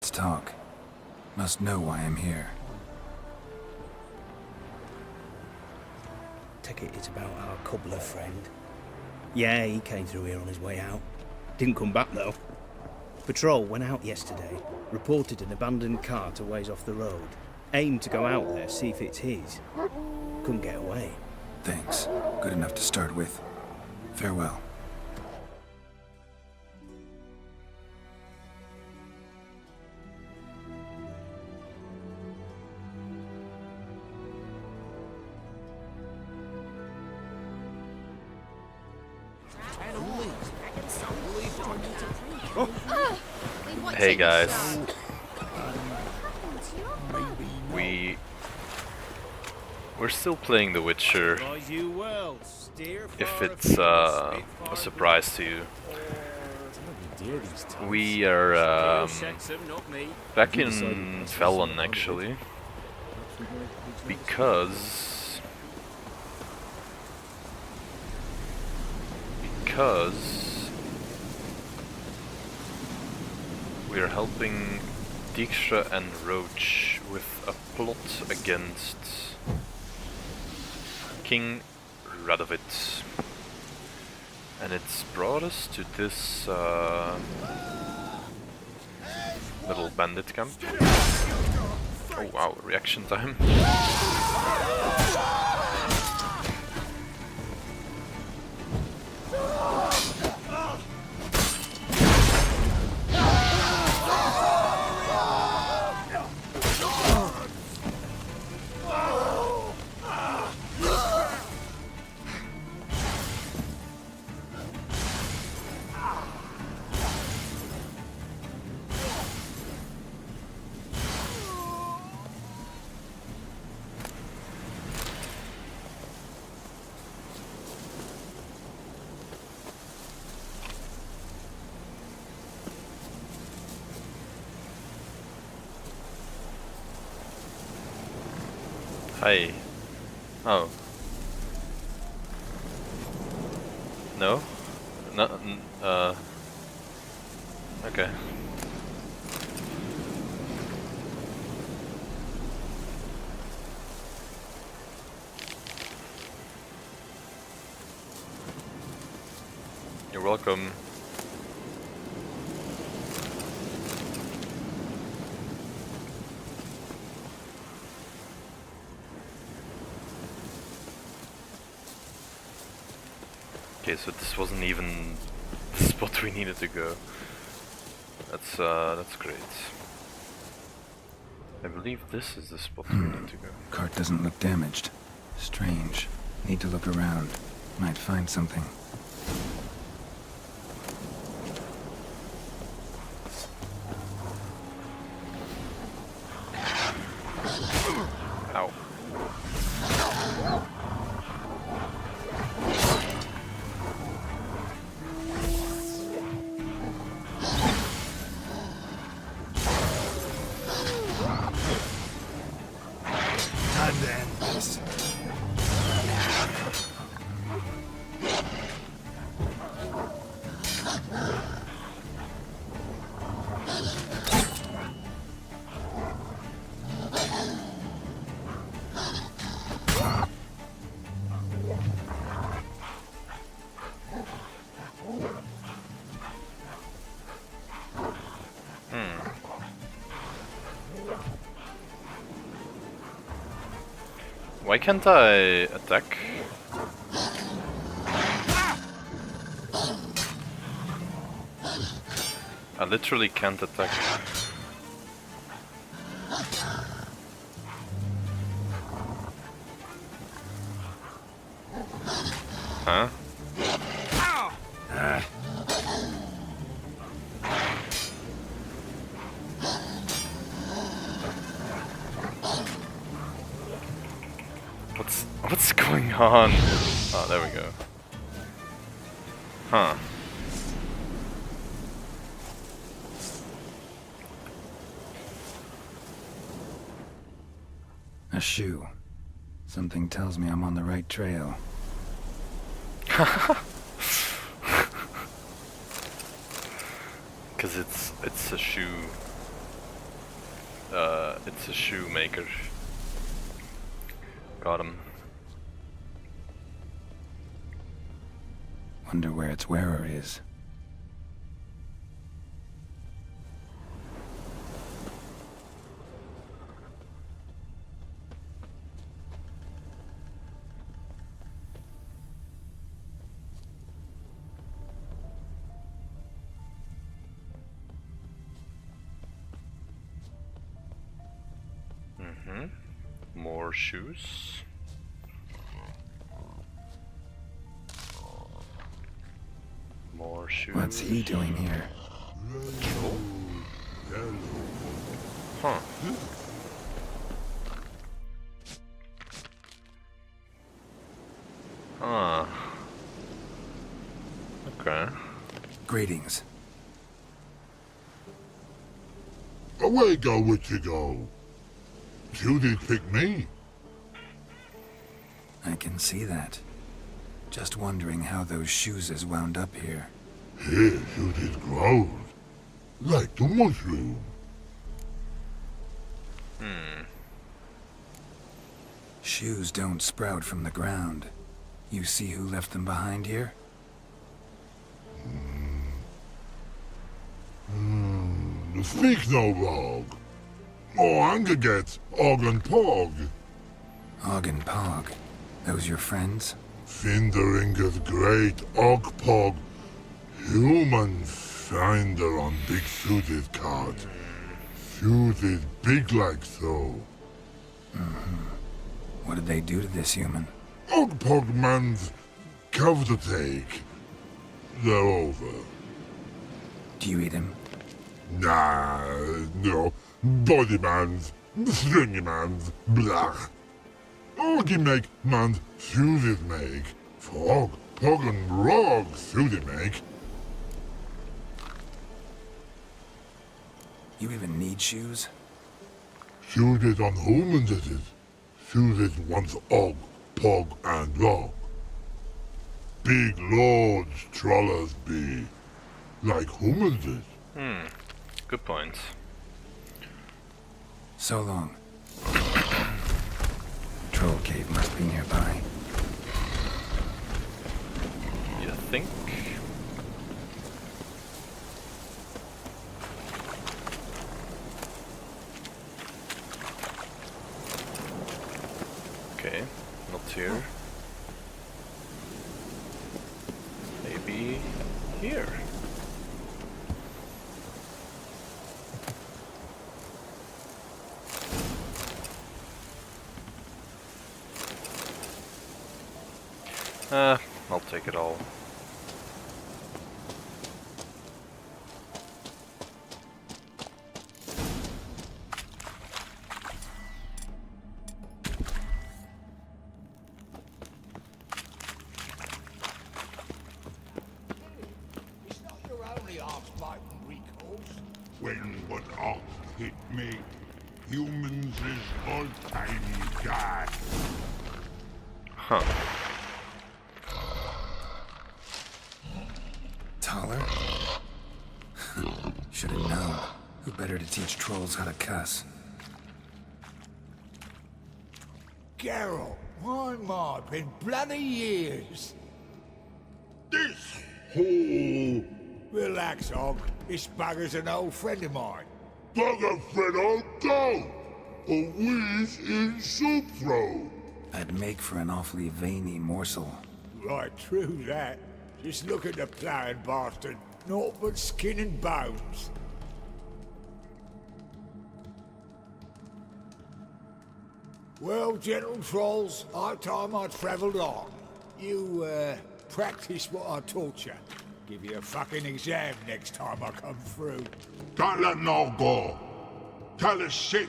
Let's talk. Must know why I'm here. Take it it's about our cobbler friend. Yeah, he came through here on his way out. Didn't come back though. Patrol went out yesterday, reported an abandoned cart a ways off the road. Aimed to go out there, see if it's his. Couldn't get away. Thanks. Good enough to start with. Farewell. Hey guys, we're still playing The Witcher, if it's a surprise to you. We are back in Felon actually, because we are helping Dijkstra and Roach with a plot against King Radovit. And it's brought us to this little bandit camp. Oh wow, reaction time. Hi. Oh. No? No, okay. You're welcome. Okay, so this wasn't even the spot we needed to go. That's great. I believe this is the spot we need to go. Cart doesn't look damaged. Strange. Need to look around. Might find something. Ow. Why can't I attack? I literally can't attack. Huh? What's going on? Oh, there we go. Huh. A shoe. Something tells me I'm on the right trail. Cause it's a shoe. it's a shoemaker. Got him. Wonder where its wearer is. More shoes. More shoes. What's he doing here? Huh. Ah. Okay. Greetings. Away go with you go. You did pick me. I can see that. Just wondering how those shoes has wound up here. Here you did grow. Like the mushroom. Shoes don't sprout from the ground. You see who left them behind here? Speak no log. Oh, anger gets Og and Pog. Og and Pog. Those your friends? Finderinger's great Og Pog. Human finder on big suited cart. Suited big like so. What did they do to this human? Og Pog man's cover to take. They're over. Do you eat him? Nah, no. Body man's, stringy man's, blah. Orgy make man's suited make. Frog, pog and rog suited make. You even need shoes? Suited on humans it is. Suited once og, pog and log. Big lords trollers be. Like humans is. Good point. So long. Troll cave must be nearby. You think? Okay, not here. Maybe here. I'll take it all. It's not your only arse-biting recourse. When what ox hit me, humans is all time God. Huh. Taller? Should have known. Who better to teach trolls how to cuss? Geralt, my, been bloody years. This whole Relax, Og. This bugger's an old friend of mine. bugger friend on go. A wheeze in soup throw. I'd make for an awfully veiny morsel. Right, true that. Just look at the ploughing bastard. Naught but skin and bones. Well, gentle trolls, high time I travelled on. You, practice what I taught you. Give you a fucking exam next time I come through. Don't let no go. Tell her sit.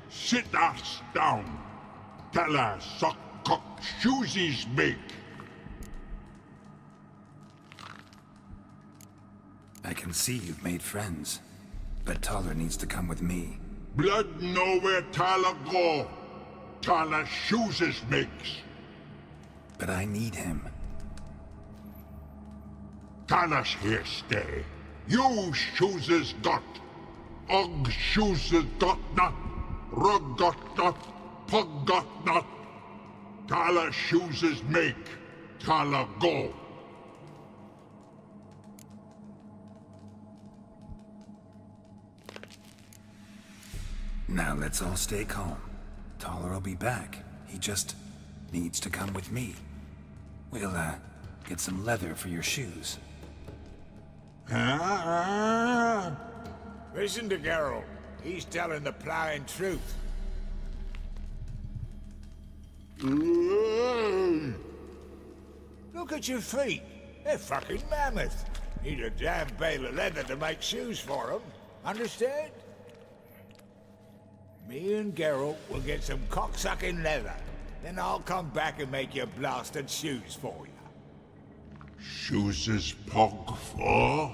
Sit us down. Tell her suck cock shoesies make. I can see you've made friends. But Taller needs to come with me. Blood nowhere Tyler go. Tyler shoesies makes. But I need him. Tyler's here stay. You shoeses got. Og shoeses got not. Ruggot not, puggot not. Tala chooses make, Tala go. Now let's all stay calm. Taller will be back. He just needs to come with me. We'll, get some leather for your shoes. Listen to Geralt. He's telling the plowing truth. Look at your feet. They're fucking mammoth. Need a damn bale of leather to make shoes for them. Understand? Me and Geralt will get some cocksucking leather. Then I'll come back and make your blasted shoes for you. Shoes is pog for?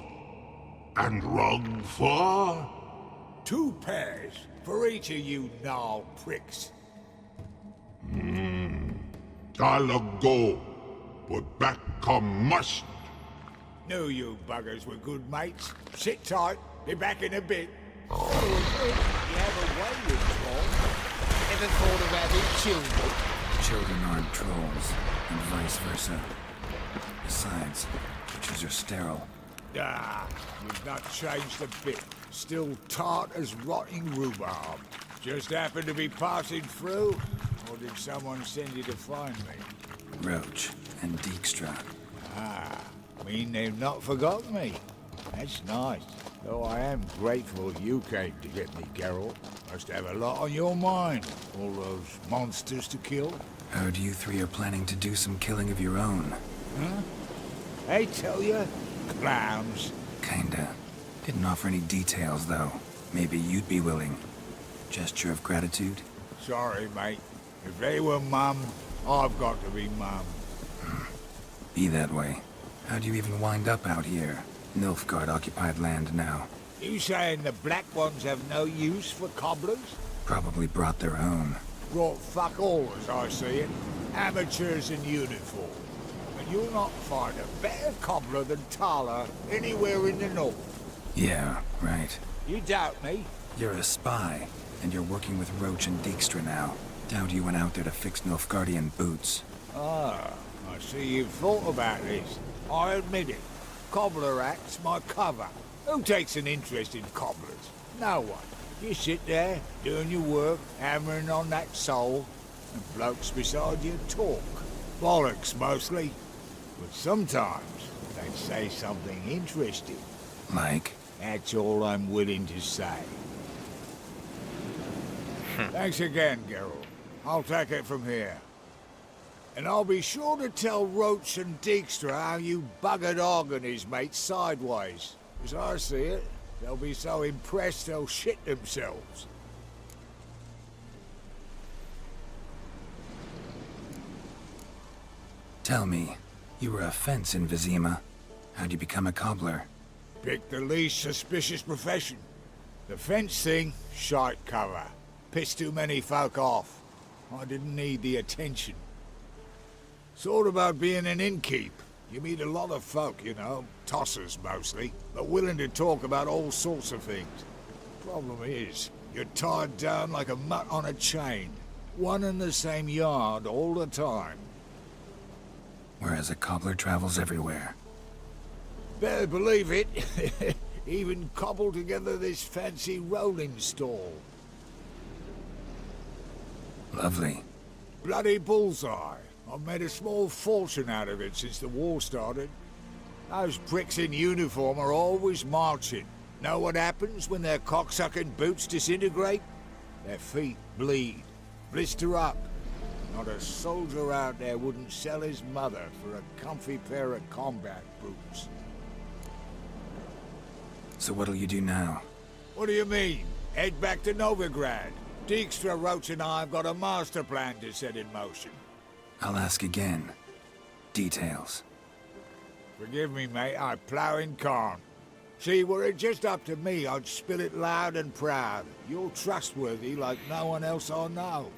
And rug for? 2 pairs for each of you gnarled pricks. Tala go, but back come must. Knew you buggers were good mates. Sit tight, be back in a bit. Oh, you have a way with trolls. Ever thought of having children? Children aren't trolls, and vice versa. Besides, creatures are sterile. Ah, you've not changed a bit. Still tart as rotting rhubarb. Just happened to be passing through? Or did someone send you to find me? Roach and Dijkstra. Ah, mean they've not forgotten me. That's nice. Though I am grateful you came to get me, Geralt. Must have a lot on your mind. All those monsters to kill. Heard you 3 are planning to do some killing of your own. Huh? I tell you, clowns. Kinda. Didn't offer any details, though. Maybe you'd be willing. Gesture of gratitude? Sorry, mate. If they were mum, I've got to be mum. Be that way. How'd you even wind up out here? Nilfgaard-occupied land now. You saying the black ones have no use for cobblers? Probably brought their own. Brought fuck all, as I see it. Amateurs in uniform. And you'll not find a better cobbler than Tala anywhere in the north. Yeah, right. You doubt me? You're a spy, and you're working with Roach and Dijkstra now. Doubt you went out there to fix Nilfgaardian boots. Ah, I see you've thought about this. I admit it. Cobbler act's my cover. Who takes an interest in cobblers? No one. You sit there, doing your work, hammering on that sole, and blokes beside you talk. Bollocks, mostly. But sometimes they say something interesting. Like? That's all I'm willing to say. Thanks again, Geralt. I'll take it from here. And I'll be sure to tell Roach and Dijkstra how you buggered Og and his mates sideways. As I see it, they'll be so impressed they'll shit themselves. Tell me, you were a fence in Vizima. How'd you become a cobbler? Pick the least suspicious profession. The fence thing, shite cover. Pissed too many folk off. I didn't need the attention. Sort about being an innkeep. You meet a lot of folk, you know, tossers mostly, but willing to talk about all sorts of things. Problem is, you're tied down like a mutt on a chain. One and the same yard all the time. Whereas a cobbler travels everywhere. Better believe it. Even cobbled together this fancy rolling stall. Lovely. Bloody bullseye. I've made a small fortune out of it since the war started. Those pricks in uniform are always marching. Know what happens when their cocksucking boots disintegrate? Their feet bleed, blister up. Not a soldier out there wouldn't sell his mother for a comfy pair of combat boots. So what'll you do now? What do you mean? Head back to Novigrad. Dijkstra, Roach and I have got a master plan to set in motion. I'll ask again. Details. Forgive me, mate, I plough in Carn. See, were it just up to me, I'd spill it loud and proud. You're trustworthy like no one else I know.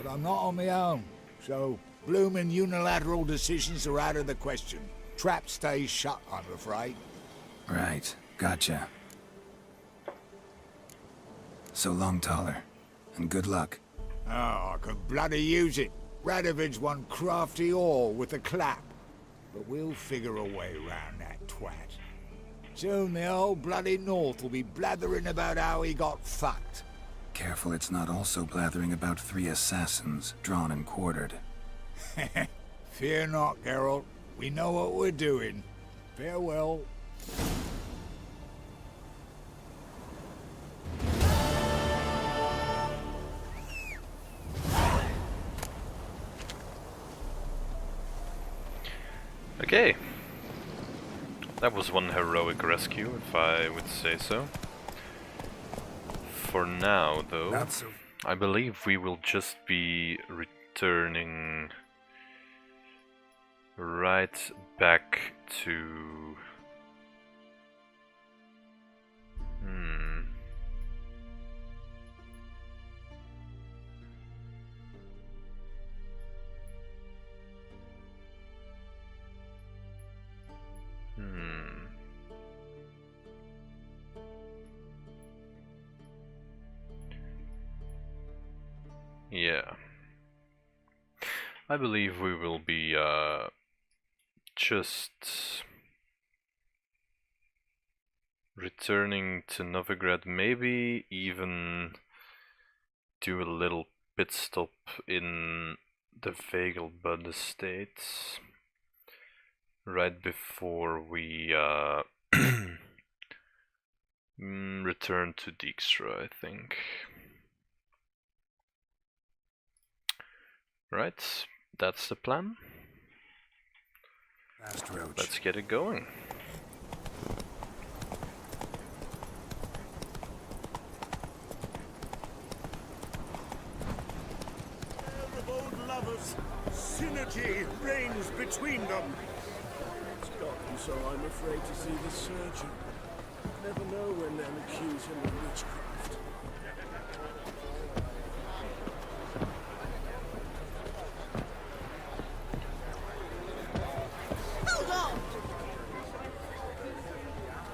But I'm not on my own, so bloomin' unilateral decisions are out of the question. Trap stays shut, I'm afraid. Right, gotcha. So long, Taller. and good luck. Oh, I could bloody use it. Radovid's one crafty ore with a clap. But we'll figure a way round that twat. Soon the whole bloody North will be blathering about how he got fucked. Careful it's not also blathering about 3 assassins, drawn and quartered. Fear not, Geralt. We know what we're doing. Farewell. Okay. That was one heroic rescue, if I would say so. For now, though, Not so. I believe we will just be returning right back to... Yeah. I believe we will be just returning to Novigrad, maybe even do a little pit stop in the Vegelbud estates right before we return to Dijkstra, I think. Right, that's the plan. Fast roach. Let's get it going. Pair of old lovers, synergy reigns between them. It's gotten so I'm afraid to see the surgeon. Never know when they'll accuse him of witchcraft.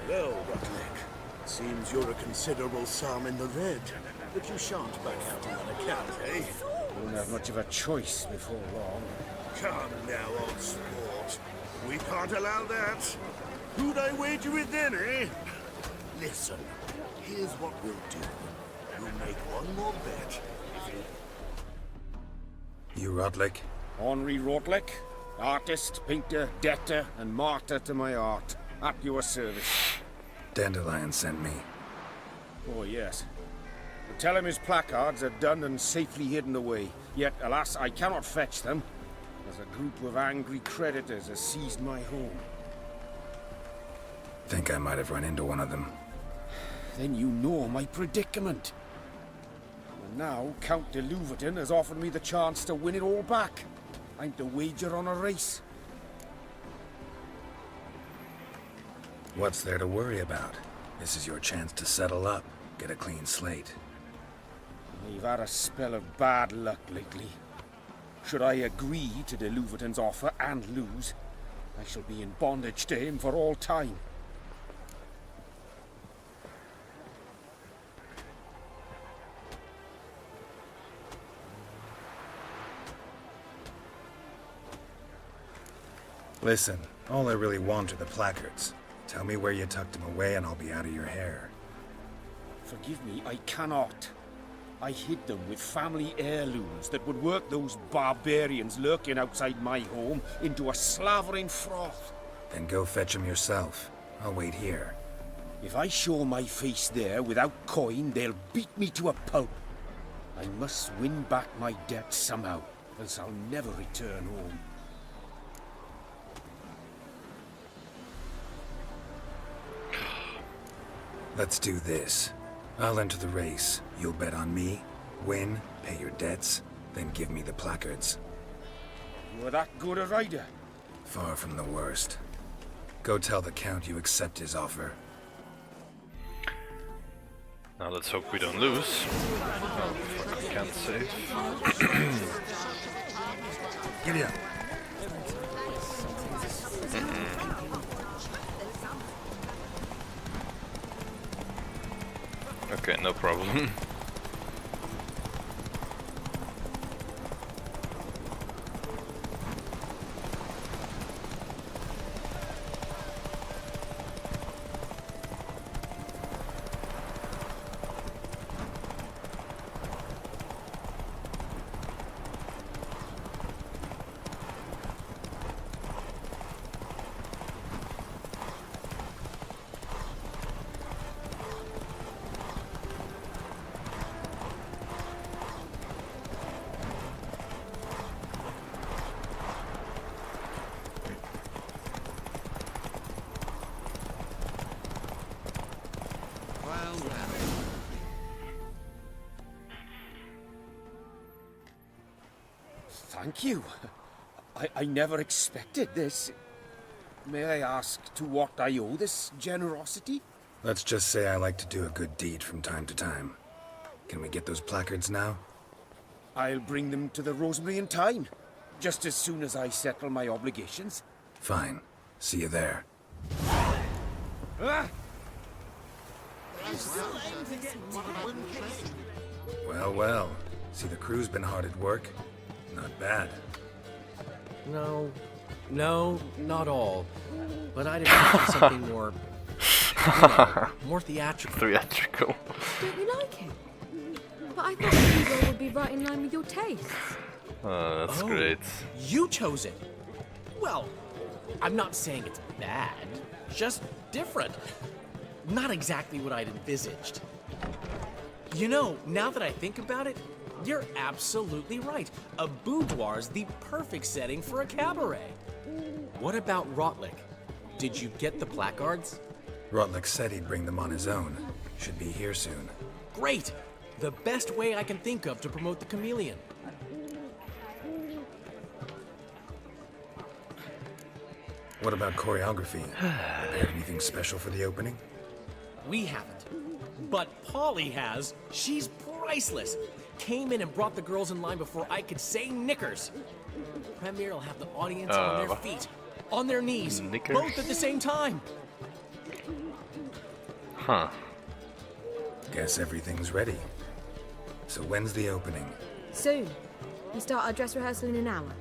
Well, Rotlick, seems you're a considerable psalm in the red, but you shan't back out on account, eh? Won't have much of a choice before long. Come now, old sport. We can't allow that. Who'd I wager with then, eh? Listen, here's what we'll do. We'll make one more bet. You Rotlick? Henri Rotlick, artist, painter, debtor, and martyr to my art. At your service. Dandelion sent me. Oh, yes. But tell him his placards are done and safely hidden away. Yet, alas, I cannot fetch them, as a group of angry creditors has seized my home. Think I might have run into one of them. Then you know my predicament. And now, Count de Louverton has offered me the chance to win it all back. I'm to wager on a race. What's there to worry about? This is your chance to settle up, get a clean slate. I've had a spell of bad luck lately. Should I agree to de Louverton's offer and lose, I shall be in bondage to him for all time. Listen, all I really want are the placards. Tell me where you tucked them away and I'll be out of your hair. Forgive me, I cannot. I hid them with family heirlooms that would work those barbarians lurking outside my home into a slavering froth. Then go fetch them yourself. I'll wait here. If I show my face there without coin, they'll beat me to a pulp. I must win back my debt somehow, else I'll never return home. Let's do this. I'll enter the race. You'll bet on me, win, pay your debts, then give me the placards. You're that good a rider? Far from the worst. Go tell the Count you accept his offer. Now let's hope we don't lose. Oh, fuck, I can't save. Giddy up. Okay, no problem. thank you. I never expected this. May I ask to what I owe this generosity? Let's just say I like to do a good deed from time to time. Can we get those placards now? I'll bring them to the Rosemary in time, just as soon as I settle my obligations. Fine. See you there. Ah! Well, well. See, the crew's been hard at work. Not bad. No, not all. But I'd imagine something more, more theatrical. Theatrical. Don't you like it? But I thought the role would be right in line with your tastes. That's great. You chose it. Well, I'm not saying it's bad, just different. Not exactly what I'd envisaged. You know, now that I think about it, you're absolutely right. A boudoir's the perfect setting for a cabaret. What about Rotlick? Did you get the placards? Rotlick said he'd bring them on his own. Should be here soon. Great! The best way I can think of to promote the chameleon. What about choreography? Prepared anything special for the opening? We haven't. But Polly has. She's priceless. Came in and brought the girls in line before I could say knickers. Premiere will have the audience on their feet, on their knees, knickers? both at the same time. Huh. Guess everything's ready. So when's the opening? Soon. We start our dress rehearsal in an hour.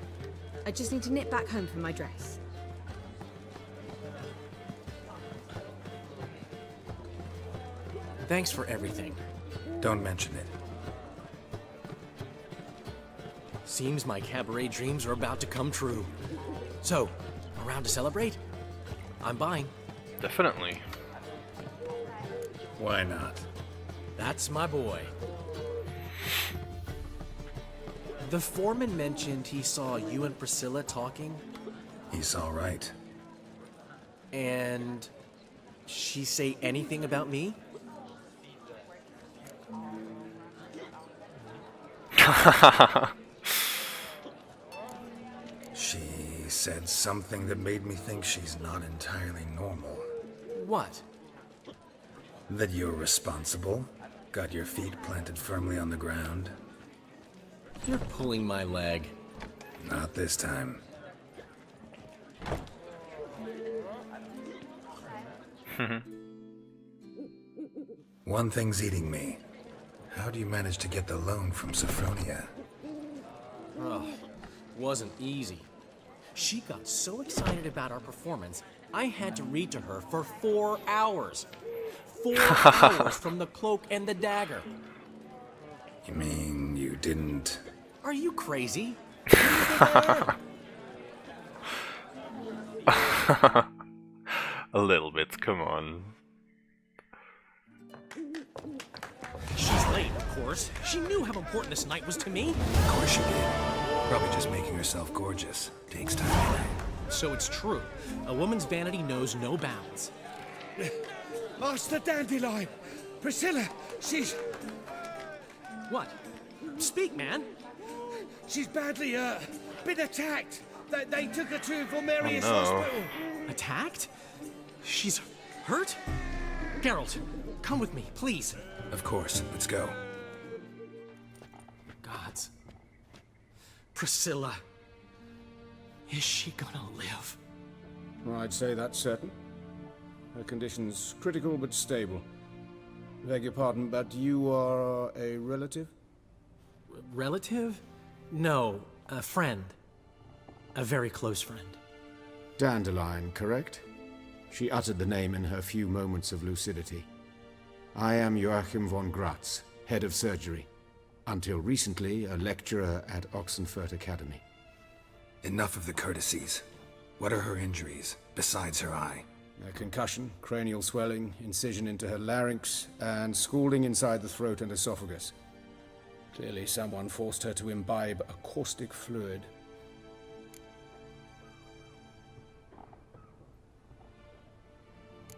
I just need to nip back home for my dress. Thanks for everything. Don't mention it. Seems my cabaret dreams are about to come true. So, around to celebrate? I'm buying. Definitely. Why not? That's my boy. The foreman mentioned he saw you and Priscilla talking, He's all right. and she say anything about me? She said something that made me think she's not entirely normal. What? That you're responsible, got your feet planted firmly on the ground. You're pulling my leg. Not this time. One thing's eating me. How do you manage to get the loan from Sophronia? Oh, wasn't easy. She got so excited about our performance, I had to read to her for 4 hours. 4 hours from the cloak and the dagger. You mean you didn't... Are you crazy? What do you think I am? A little bit, come on. She's late, of course. She knew how important this night was to me. Of course she did. Probably just making herself gorgeous. Takes time anyway. So it's true. A woman's vanity knows no bounds. Master Dandelion! Priscilla, she's What? Speak, man. badly, been attacked. They took her to Valmerius Oh, no. Hospital. Attacked? She's hurt? Geralt, come with me, please. Of course. Let's go. Gods. Priscilla. Is she gonna live? I'd say that's certain. Her condition's critical but stable. Beg your pardon, but you are a relative? Relative? No, a friend. A very close friend. Dandelion, correct? She uttered the name in her few moments of lucidity. I am Joachim von Gratz, head of surgery. Until recently, a lecturer at Oxenfurt Academy. Enough of the courtesies. What are her injuries, besides her eye? A concussion, cranial swelling, incision into her larynx, and scalding inside the throat and esophagus. Clearly someone forced her to imbibe a caustic fluid.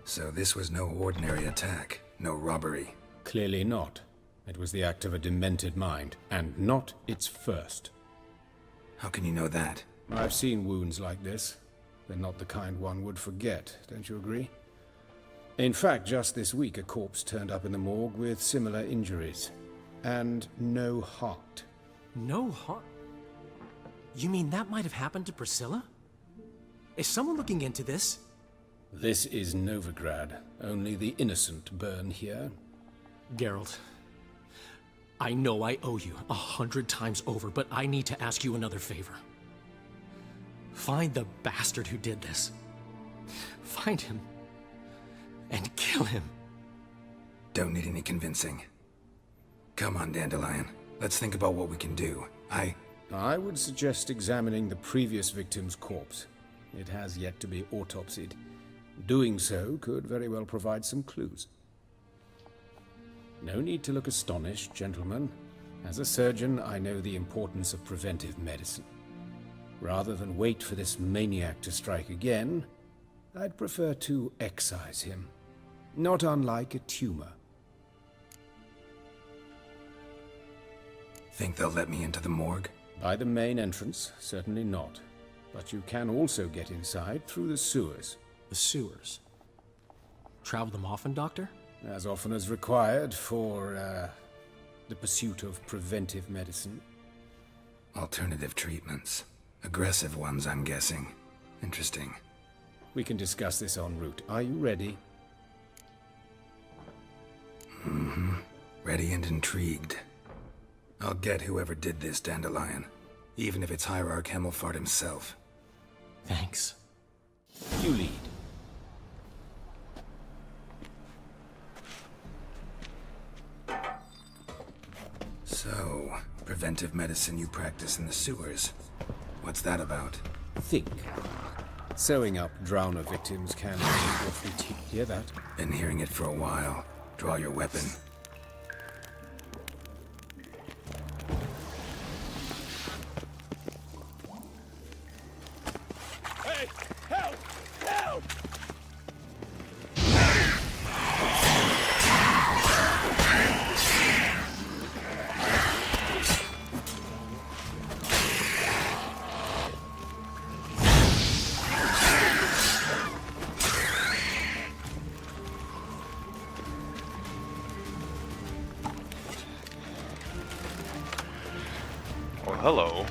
So this was no ordinary attack, no robbery. Clearly not. It was the act of a demented mind, and not its first. How can you know that? I've seen wounds like this. They're not the kind one would forget, don't you agree? In fact, just this week a corpse turned up in the morgue with similar injuries. And no heart. No heart? You mean that might have happened to Priscilla? Is someone looking into this? This is Novigrad. Only the innocent burn here. Geralt, I know I owe you 100 times over, but I need to ask you another favor. Find the bastard who did this. Find him and kill him. Don't need any convincing. Come on, Dandelion. Let's think about what we can do. I would suggest examining the previous victim's corpse. It has yet to be autopsied. Doing so could very well provide some clues. No need to look astonished, gentlemen. As a surgeon, I know the importance of preventive medicine. Rather than wait for this maniac to strike again, I'd prefer to excise him. Not unlike a tumor. Think they'll let me into the morgue? By the main entrance, certainly not. But you can also get inside through the sewers. The sewers? Travel them often, Doctor? As often as required for, the pursuit of preventive medicine. Alternative treatments. Aggressive ones, I'm guessing. Interesting. We can discuss this en route. Are you ready? Mm-hmm. Ready and intrigued. I'll get whoever did this, Dandelion. Even if it's Hierarch Hemmelfart himself. Thanks. You lead. So, preventive medicine you practice in the sewers. What's that about? Think. Sewing up drowner victims can be hear that? Been hearing it for a while. Draw your weapon. Hey! Help! Help! Oh, hello.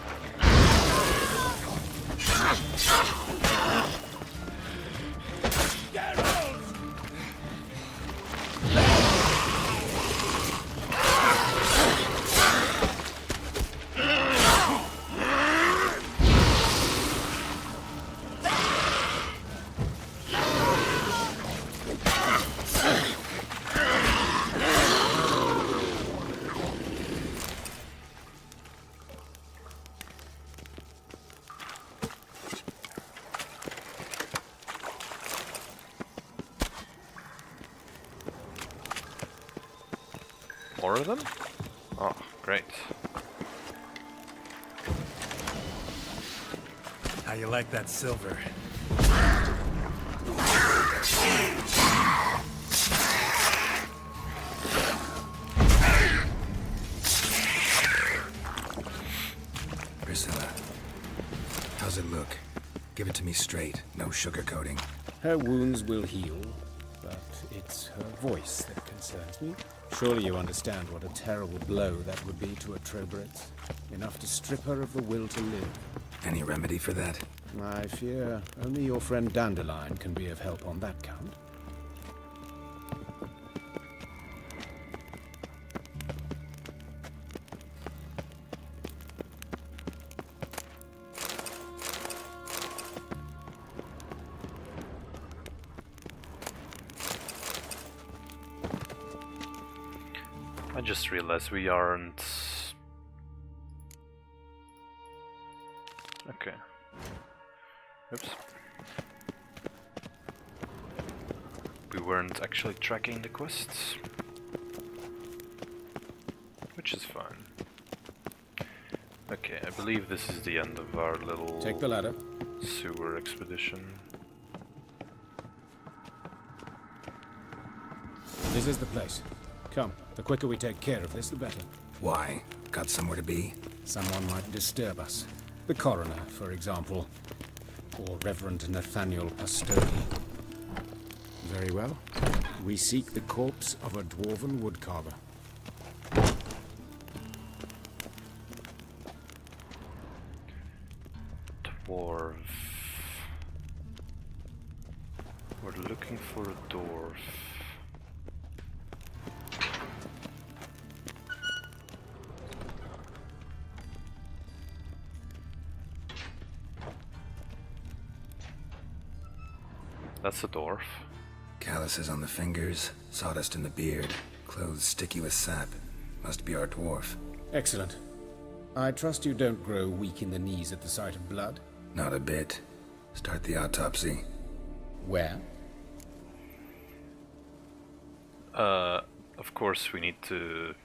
More of them? Oh, great. How you like that silver? Priscilla, how's it look? Give it to me straight, no sugarcoating. Her wounds will heal, but it's her voice that concerns me. Surely you understand what a terrible blow that would be to a Trobritz. Enough to strip her of the will to live. Any remedy for that? I fear only your friend Dandelion can be of help on that count. I just realized we aren't... Okay. Oops. We weren't actually tracking the quests. Which is fine. Okay, I believe this is the end of our little... Take the ladder. Sewer expedition. This is the place. Come, the quicker we take care of this, the better. Why? Got somewhere to be? Someone might disturb us. The coroner, for example. Or Reverend Nathaniel Pastodi. Very well. We seek the corpse of a dwarven woodcarver. Dwarf. We're looking for a dwarf. That's a dwarf. Calluses on the fingers, sawdust in the beard, clothes sticky with sap. Must be our dwarf. Excellent. I trust you don't grow weak in the knees at the sight of blood? Not a bit. Start the autopsy. Where? Of course we need to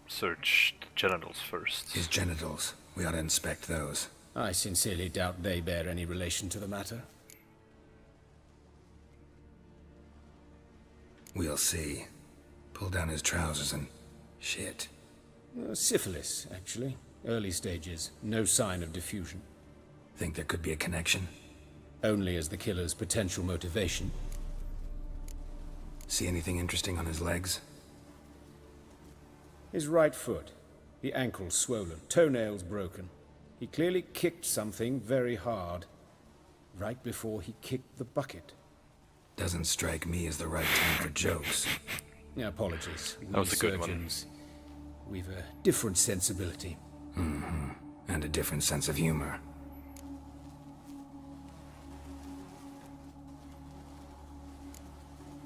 search the genitals first. His genitals. We ought to inspect those. I sincerely doubt they bear any relation to the matter. We'll see. Pull down his trousers and... shit. Syphilis, actually. Early stages. No sign of diffusion. Think there could be a connection? Only as the killer's potential motivation. See anything interesting on his legs? His right foot. The ankle swollen. Toenails broken. He clearly kicked something very hard. Right before he kicked the bucket. Doesn't strike me as the right time for jokes. Apologies. That was a good one. Surgeons, we've a different sensibility. Mm-hmm. And a different sense of humor.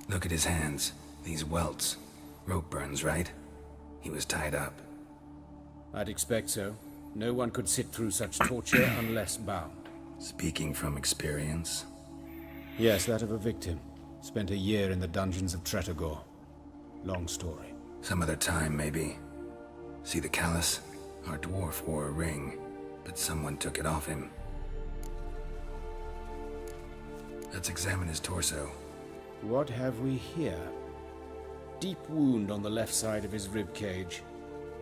Look at his hands. These welts. Rope burns, right? He was tied up. I'd expect so. No one could sit through such torture unless bound. Speaking from experience. Yes, that of a victim. Spent a year in the dungeons of Tretogor. Long story. Some other time, maybe. See the callus? Our dwarf wore a ring, but someone took it off him. Let's examine his torso. What have we here? Deep wound on the left side of his rib cage,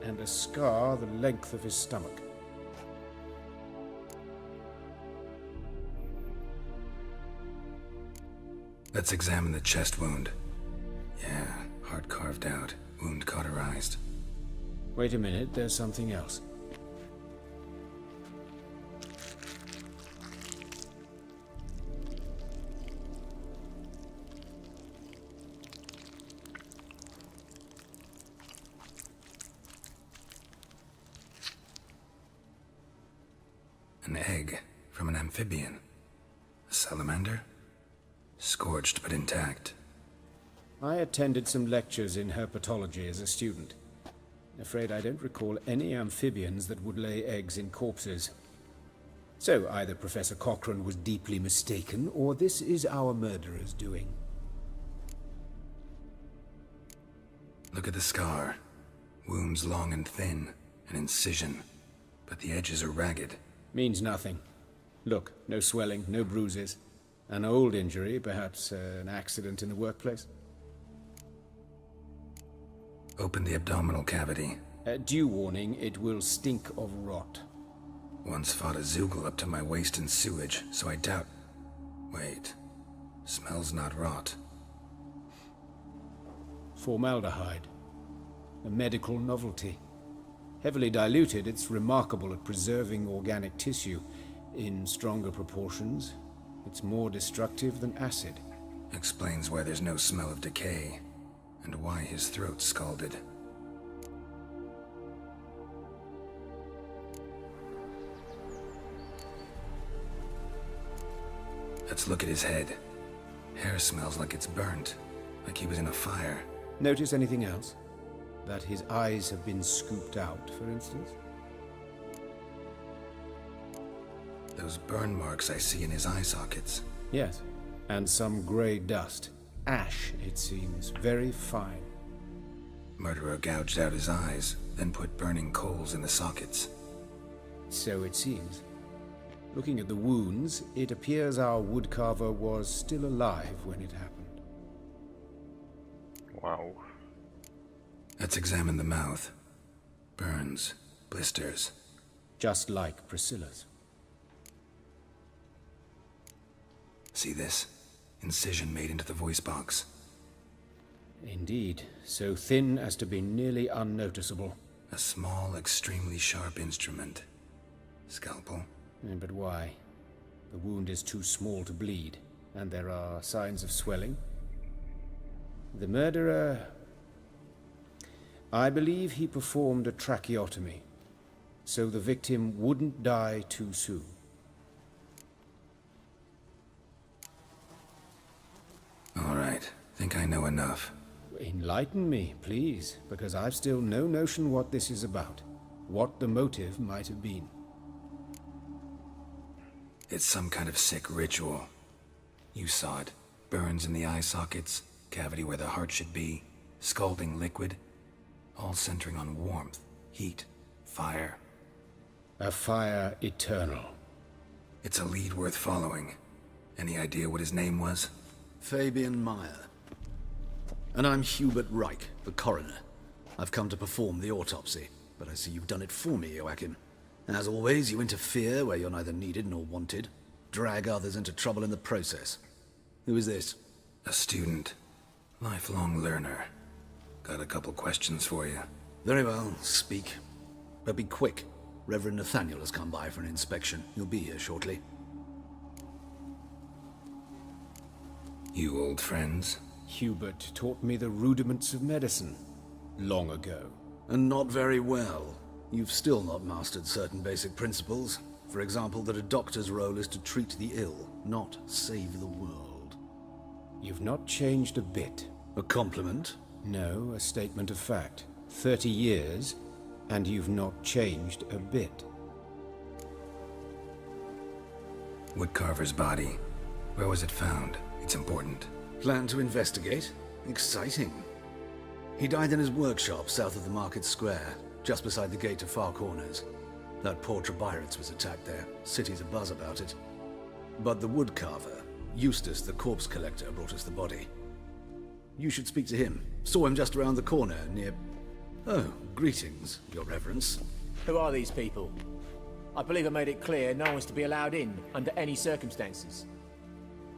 and a scar the length of his stomach. Let's examine the chest wound. Yeah, heart carved out, wound cauterized. Wait a minute, there's something else. An egg from an amphibian. A salamander? Scorched but intact. I attended some lectures in herpetology as a student. Afraid I don't recall any amphibians that would lay eggs in corpses. So either Professor Cochrane was deeply mistaken, or this is our murderer's doing. Look at the scar. Wounds long and thin, an incision. But the edges are ragged. Means nothing. Look, no swelling, no bruises. An old injury, perhaps an accident in the workplace. Open the abdominal cavity. Due warning, it will stink of rot. Once fought a Zoogle up to my waist in sewage, so I doubt... Wait. Smells not rot. Formaldehyde. A medical novelty. Heavily diluted, it's remarkable at preserving organic tissue. In stronger proportions, it's more destructive than acid. Explains why there's no smell of decay, and why his throat's scalded. Let's look at his head. Hair smells like it's burnt, like he was in a fire. Notice anything else? That his eyes have been scooped out, for instance? Those burn marks I see in his eye sockets. Yes, and some grey dust. Ash, it seems, very fine. Murderer gouged out his eyes, then put burning coals in the sockets. So it seems. Looking at the wounds, it appears our woodcarver was still alive when it happened. Wow. Let's examine the mouth. Burns, blisters. Just like Priscilla's. See this? Incision made into the voice box. Indeed, so thin as to be nearly unnoticeable. A small, extremely sharp instrument. Scalpel? But why? The wound is too small to bleed, and there are signs of swelling. The murderer... I believe he performed a tracheotomy, so the victim wouldn't die too soon. All right, think I know enough. Enlighten me, please, because I've still no notion what this is about. What the motive might have been. It's some kind of sick ritual. You saw it. Burns in the eye sockets, cavity where the heart should be, scalding liquid, all centering on warmth, heat, fire. A fire eternal. It's a lead worth following. Any idea what his name was? Fabian Meyer. And I'm Hubert Reich, the coroner. I've come to perform the autopsy, but I see you've done it for me, Joachim. As always, you interfere where you're neither needed nor wanted. Drag others into trouble in the process. Who is this? A student. Lifelong learner. Got a couple questions for you. Very well, speak. But be quick. Reverend Nathaniel has come by for an inspection. He'll be here shortly. You old friends? Hubert taught me the rudiments of medicine long ago. And not very well. You've still not mastered certain basic principles. For example, that a doctor's role is to treat the ill, not save the world. You've not changed a bit. A compliment? No, a statement of fact. 30 years, and you've not changed a bit. Woodcarver's body. Where was it found? It's important. Plan to investigate? Exciting. He died in his workshop south of the market square, just beside the gate to Far Corners. That poor Trebirates was attacked there. City's abuzz about it. But the woodcarver, Eustace the corpse collector, brought us the body. You should speak to him. Saw him just around the corner near... Oh, greetings, Your Reverence. Who are these people? I believe I made it clear no one's to be allowed in under any circumstances.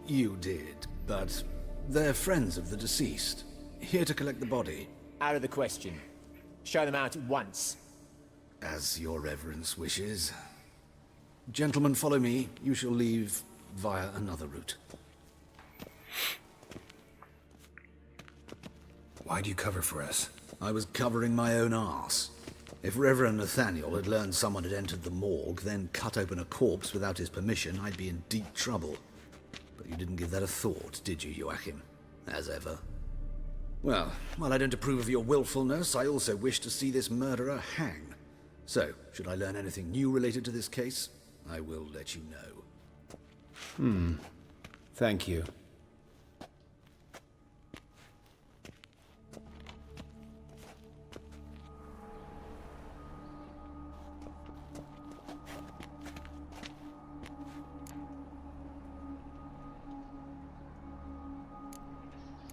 You did, but they're friends of the deceased. Here to collect the body. Out of the question. Show them out at once. As Your Reverence wishes. Gentlemen, follow me. You shall leave via another route. Why do you cover for us? I was covering my own arse. If Reverend Nathaniel had learned someone had entered the morgue, then cut open a corpse without his permission, I'd be in deep trouble. But you didn't give that a thought, did you, Joachim? As ever. Well, while I don't approve of your willfulness, I also wish to see this murderer hang. So, should I learn anything new related to this case, I will let you know. Thank you.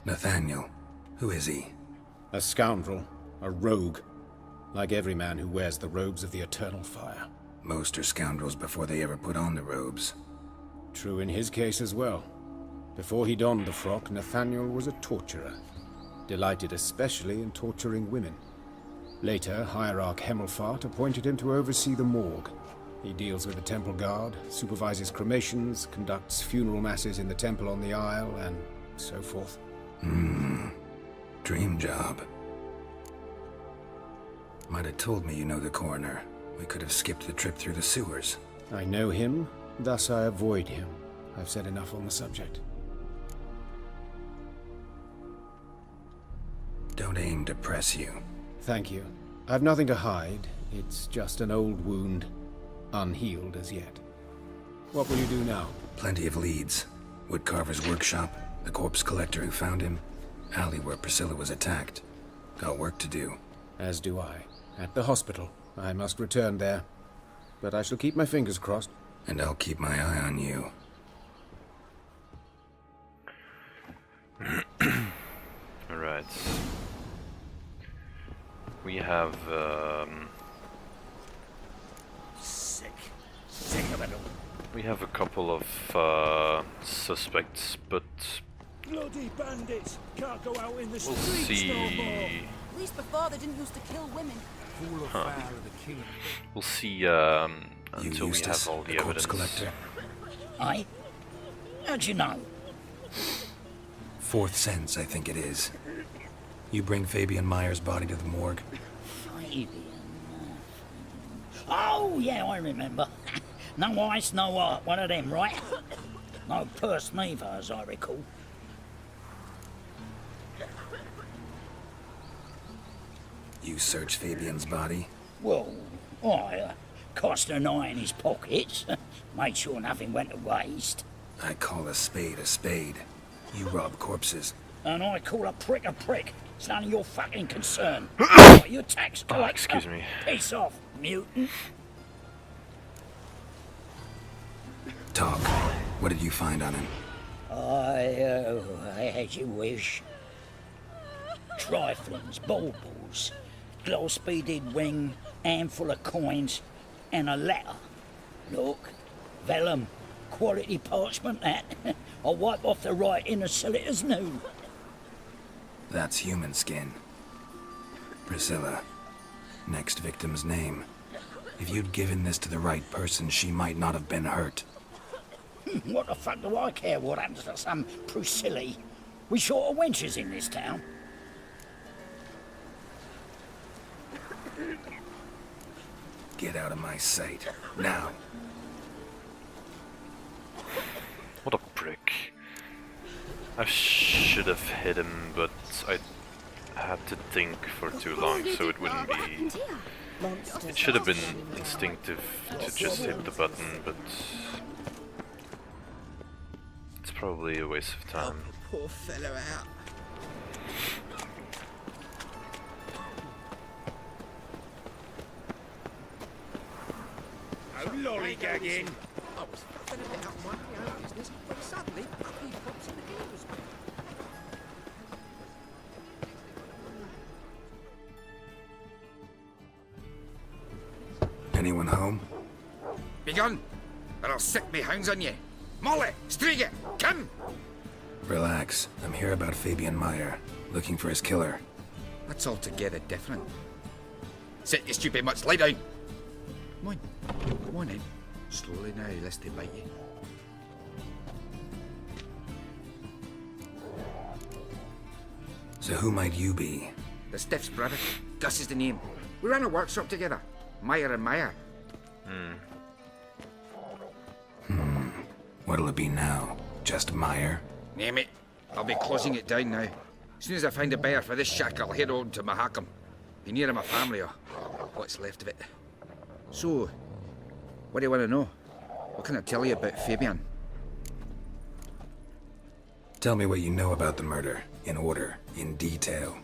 Nathaniel. Who is he? A scoundrel. A rogue. Like every man who wears the robes of the Eternal Fire. Most are scoundrels before they ever put on the robes. True in his case as well. Before he donned the frock, Nathaniel was a torturer. Delighted especially in torturing women. Later, Hierarch Hemmelfart appointed him to oversee the morgue. He deals with the temple guard, supervises cremations, conducts funeral masses in the temple on the Isle, and so forth. Dream job. Might have told me you know the coroner. We could have skipped the trip through the sewers. I know him, thus I avoid him. I've said enough on the subject. Don't aim to press you. Thank you. I've nothing to hide. It's just an old wound, unhealed as yet. What will you do now? Plenty of leads. Woodcarver's workshop, the corpse collector who found him, alley where Priscilla was attacked. Got work to do. As do I. At the hospital. I must return there. But I shall keep my fingers crossed. And I'll keep my eye on you. Alright. We have, Sick. Sick of it all. We have a couple of suspects, but Bloody bandits can't go out in the we'll streets no more. see. At least before they didn't used to kill women. We'll see until we have all the evidence. Collector. Aye? How'd you know? Fourth sense, I think it is. You bring Fabian Meyer's body to the morgue. Fabian. Oh, yeah, I remember. No ice, no art, one of them, right? No purse neither, as I recall. You searched Fabian's body? Well, I cast an eye in his pockets, made sure nothing went to waste. I call a spade a spade. You rob corpses. And I call a prick a prick. It's none of your fucking concern. You tax collector. Excuse me. Piss off, mutant. Talk. What did you find on him? As you wish. Triflings, baubles, gloss-beaded ring, handful of coins, and a letter. Look, vellum, quality parchment that. I'll wipe off the writing and sell it as new. That's human skin. Priscilla. Next victim's name. If you'd given this to the right person, she might not have been hurt. What the fuck do I care what happens to some Priscilla? We short of wenches in this town. Get out of my sight. Now. What a prick. I should have hit him, but I had to think for too long, so it wouldn't be... It should have been instinctive to just hit the button, but... It's probably a waste of time. Poor fellow out. Oh, lollygagging. I was fucking a bit out of my own business, but suddenly, up he pops in the ears. Anyone home? Begone, or I'll sick me hounds on you. Molly, Striga, come! Relax. I'm here about Fabian Meyer, looking for his killer. That's altogether different. Sit, you stupid mutts, lie down. Come on then. Slowly now, lest they bite you. So who might you be? The Stiff's brother. Gus is the name. We ran a workshop together. Meyer and Meyer. What'll it be now? Just Meyer? Name it. I'll be closing it down now. As soon as I find a buyer for this shack, I'll head on to Mahakam. Be near my family, or what's left of it. So, what do you want to know? What can I tell you about Fabian? Tell me what you know about the murder, in order, in detail.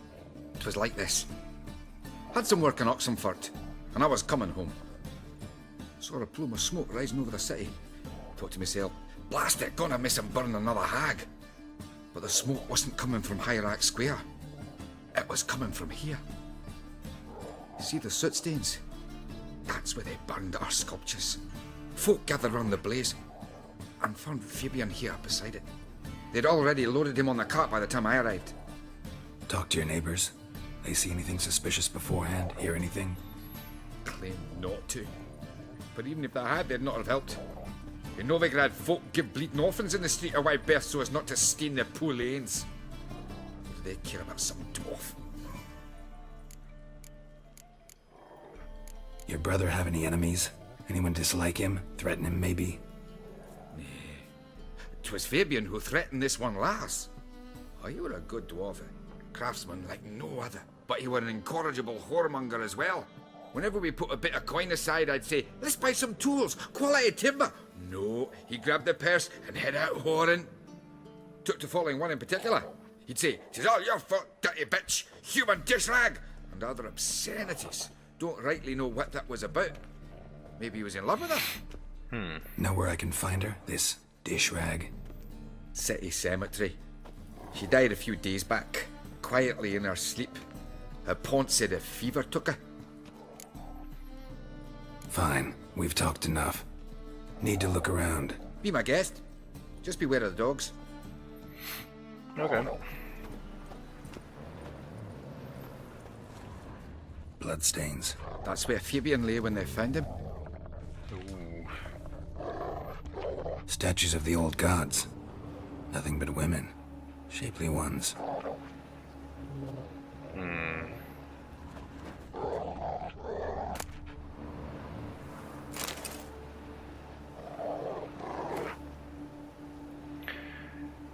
It was like this. Had some work in Oxenfurt, and I was coming home. Saw a plume of smoke rising over the city. Thought to myself, blast it, gonna miss him burn another hag. But the smoke wasn't coming from Hierarch Square. It was coming from here. See the soot stains? That's where they burned our sculptures. Folk gathered round the blaze and found Fabian here beside it. They'd already loaded him on the cart by the time I arrived. Talk to your neighbors. They see anything suspicious beforehand? Hear anything? Claim not to. But even if they had, they'd not have helped. In Novigrad, folk give bleeding orphans in the street a wide berth so as not to stain their poor lanes. What do they care about some dwarf? Your brother have any enemies? Anyone dislike him? Threaten him, maybe? Nay. 'Twas Fabian who threatened this one last. Oh, you were a good dwarf, craftsman like no other. But you were an incorrigible whoremonger as well. Whenever we put a bit of coin aside, I'd say, let's buy some tools, quality timber. No, he grabbed the purse and head out whoring. Took to following one in particular. He'd say, "'Tis all your fault, dirty bitch, human dish rag," and other obscenities. Don't rightly know what that was about. Maybe he was in love with her. Know where I can find her? This dish rag? City cemetery. She died a few days back, quietly in her sleep. Her pont said a fever took her. Fine. We've talked enough. Need to look around. Be my guest. Just beware of the dogs. Okay. Bloodstains. That's where Fabian lay when they found him. Ooh. Statues of the old gods. Nothing but women. Shapely ones.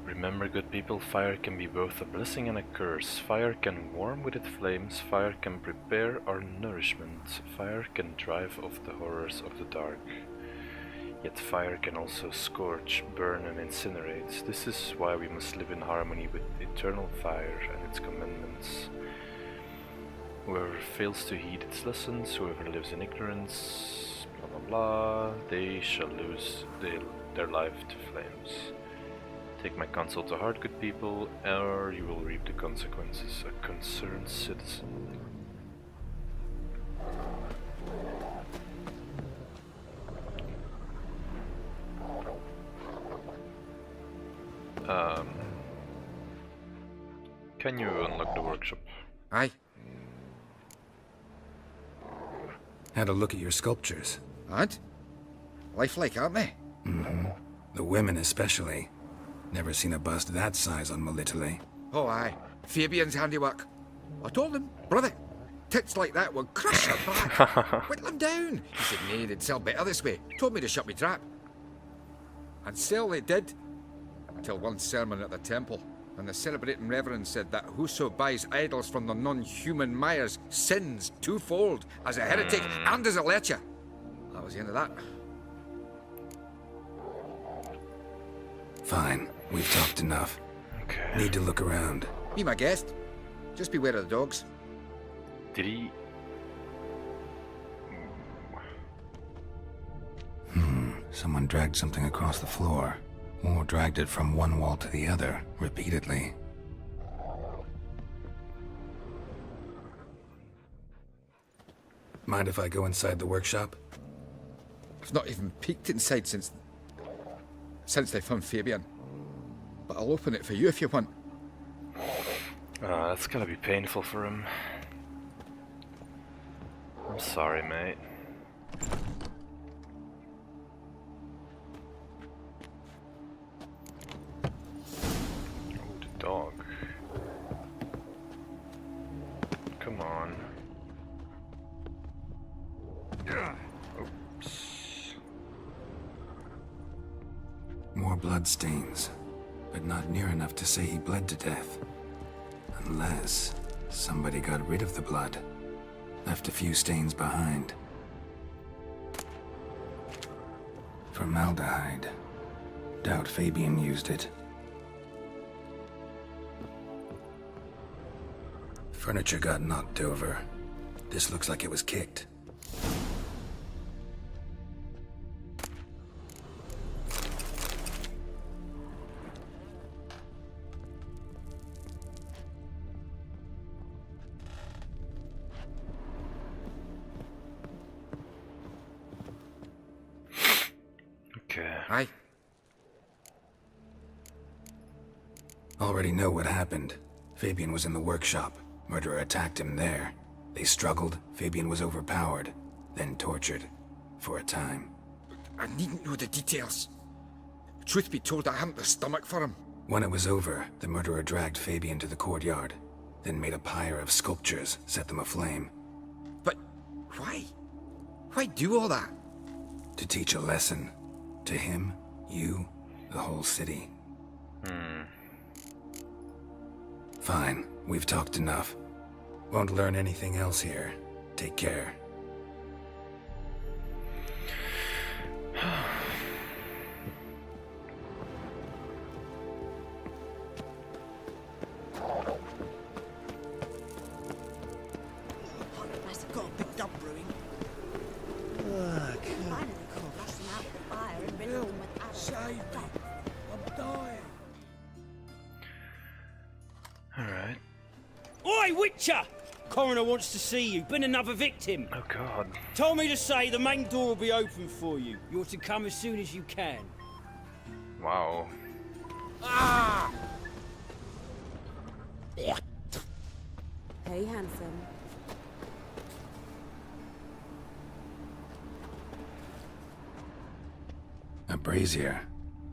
Remember, good people, fire can be both a blessing and a curse. Fire can warm with its flames, fire can prepare our nourishment, fire can drive off the horrors of the dark. Yet fire can also scorch, burn and incinerate. This is why we must live in harmony with eternal fire and its commandments. Whoever fails to heed its lessons, whoever lives in ignorance, blah blah blah, they shall lose their life to flames. Take my counsel to heart, good people, or you will reap the consequences. A concerned citizen. Can you unlock the workshop? Aye. Had a look at your sculptures. And? Lifelike, aren't they? Mm-hmm. The women especially. Never seen a bust that size on Melitele. Oh, aye. Fabian's handiwork. I told him, brother, tits like that would crush her back. Whittle him down. He said, nay, they'd sell better this way. Told me to shut me trap. And sell they did. Until one sermon at the temple. And the celebrating reverend said that whoso buys idols from the non-human Myers sins twofold, as a heretic and as a lecher. That was the end of that. Fine. We've talked enough. Okay. Need to look around. Be my guest. Just beware of the dogs. Did he... Someone dragged something across the floor. Or dragged it from one wall to the other, repeatedly. Mind if I go inside the workshop? I've not even peeked inside since they found Fabian. But I'll open it for you if you want. That's gonna be painful for him. I'm sorry, mate. Oh, the dog. Come on. Oops. More bloodstains, but not near enough to say he bled to death. Unless somebody got rid of the blood. Left a few stains behind. Formaldehyde. Doubt Fabian used it. Furniture got knocked over. This looks like it was kicked. Aye. Already know what happened. Fabian was in the workshop. Murderer attacked him there. They struggled. Fabian was overpowered, then tortured. For a time. I needn't know the details. Truth be told, I haven't the stomach for him. When it was over, the murderer dragged Fabian to the courtyard, then made a pyre of sculptures, set them aflame. But why? Why do all that? To teach a lesson. To him, you, the whole city. Fine, we've talked enough. Won't learn anything else here. Take care. coroner wants to see you. Been another victim. Oh God. Told me to say the main door will be open for you. You're to come as soon as you can. Wow. Ah! Hey, handsome. A brazier.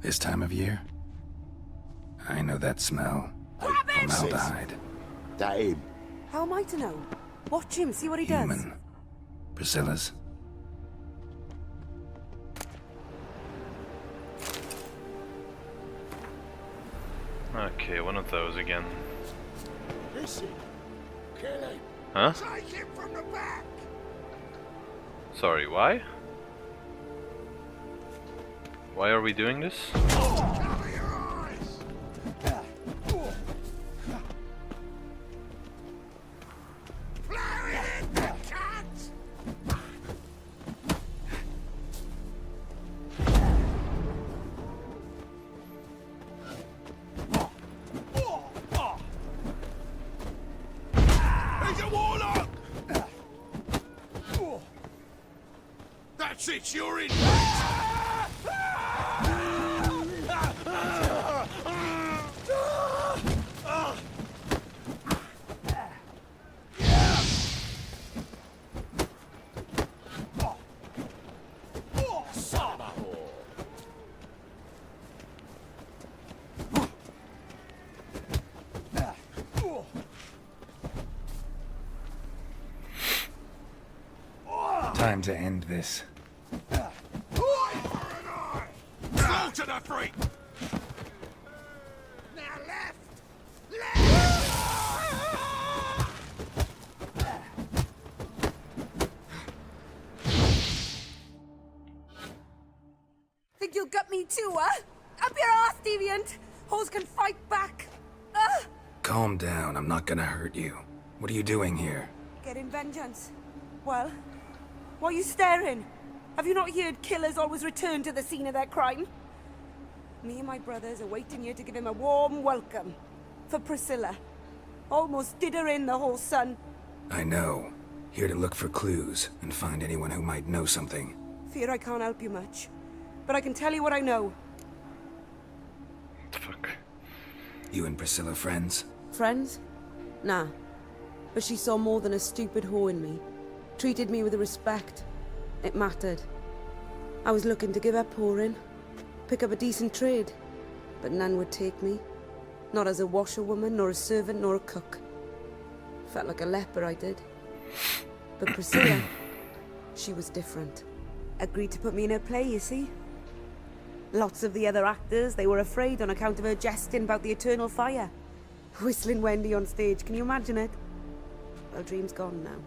This time of year? I know that smell. Formaldehyde. That him. How am I to know? Watch him, see what he Human. Priscilla's. Okay, one of those again. Listen, kill him. Huh? Take him from the back. Sorry, why? Why are we doing this? Cover your eyes. Flare it in the cat. He's a warlock. That's it, you're in. Time to end this. Slaughter the freak! Now left! Think you'll gut me too, huh? Up your ass, deviant! Hoes can fight back! Calm down, I'm not gonna hurt you. What are you doing here? Getting vengeance. Well, why are you staring? Have you not heard killers always return to the scene of their crime? Me and my brothers are waiting here to give him a warm welcome. For Priscilla. Almost did her in, the whole son. I know. Here to look for clues and find anyone who might know something. Fear I can't help you much. But I can tell you what I know. What the fuck? You and Priscilla friends? Friends? Nah. But she saw more than a stupid whore in me. Treated me with respect. It mattered. I was looking to give up whoring. Pick up a decent trade. But none would take me. Not as a washerwoman, nor a servant, nor a cook. Felt like a leper, I did. But Priscilla, she was different. Agreed to put me in her play, you see? Lots of the other actors, they were afraid on account of her jesting about the eternal fire. Whistling Wendy on stage, can you imagine it? Well, dream's gone now.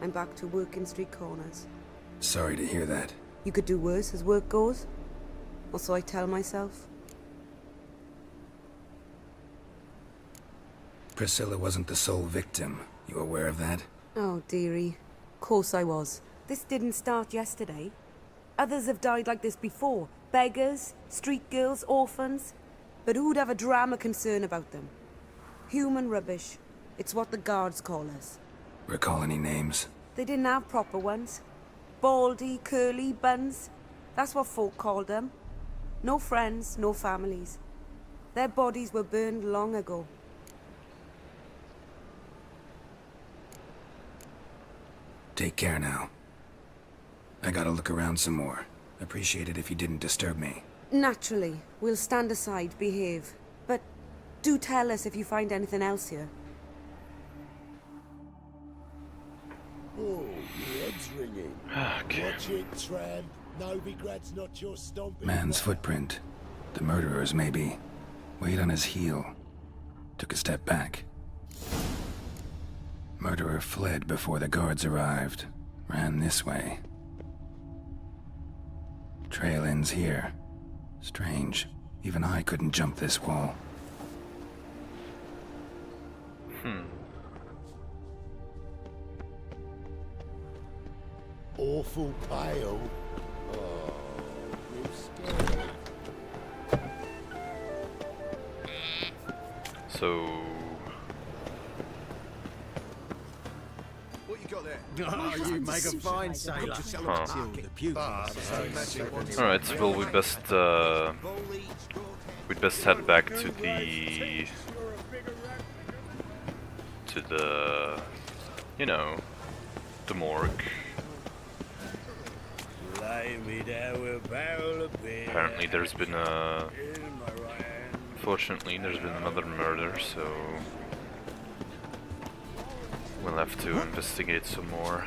I'm back to working street corners. Sorry to hear that. You could do worse as work goes. Or so I tell myself. Priscilla wasn't the sole victim. You aware of that? Oh, dearie. Course I was. This didn't start yesterday. Others have died like this before. Beggars, street girls, orphans. But who'd have a drama concern about them? Human rubbish. It's what the guards call us. Recall any names? They didn't have proper ones. Baldy, curly, buns. That's what folk called them. No friends, no families. Their bodies were burned long ago. Take care now. I gotta look around some more. Appreciate it if you didn't disturb me. Naturally. We'll stand aside, behave. But do tell us if you find anything else here. Oh, your head's ringing. Okay. Watch it, tramp. Novigrad's not your stomping. Man's footprint. The murderer's maybe. Weight on his heel. Took a step back. Murderer fled before the guards arrived. Ran this way. Trail ends here. Strange. Even I couldn't jump this wall. Awful pale. Oh, you're scared. So... Oh, you make a fine sailor. Alright, well we'd best head back to the you know, the morgue. Apparently there's been fortunately there's been another murder, so we'll have to investigate some more.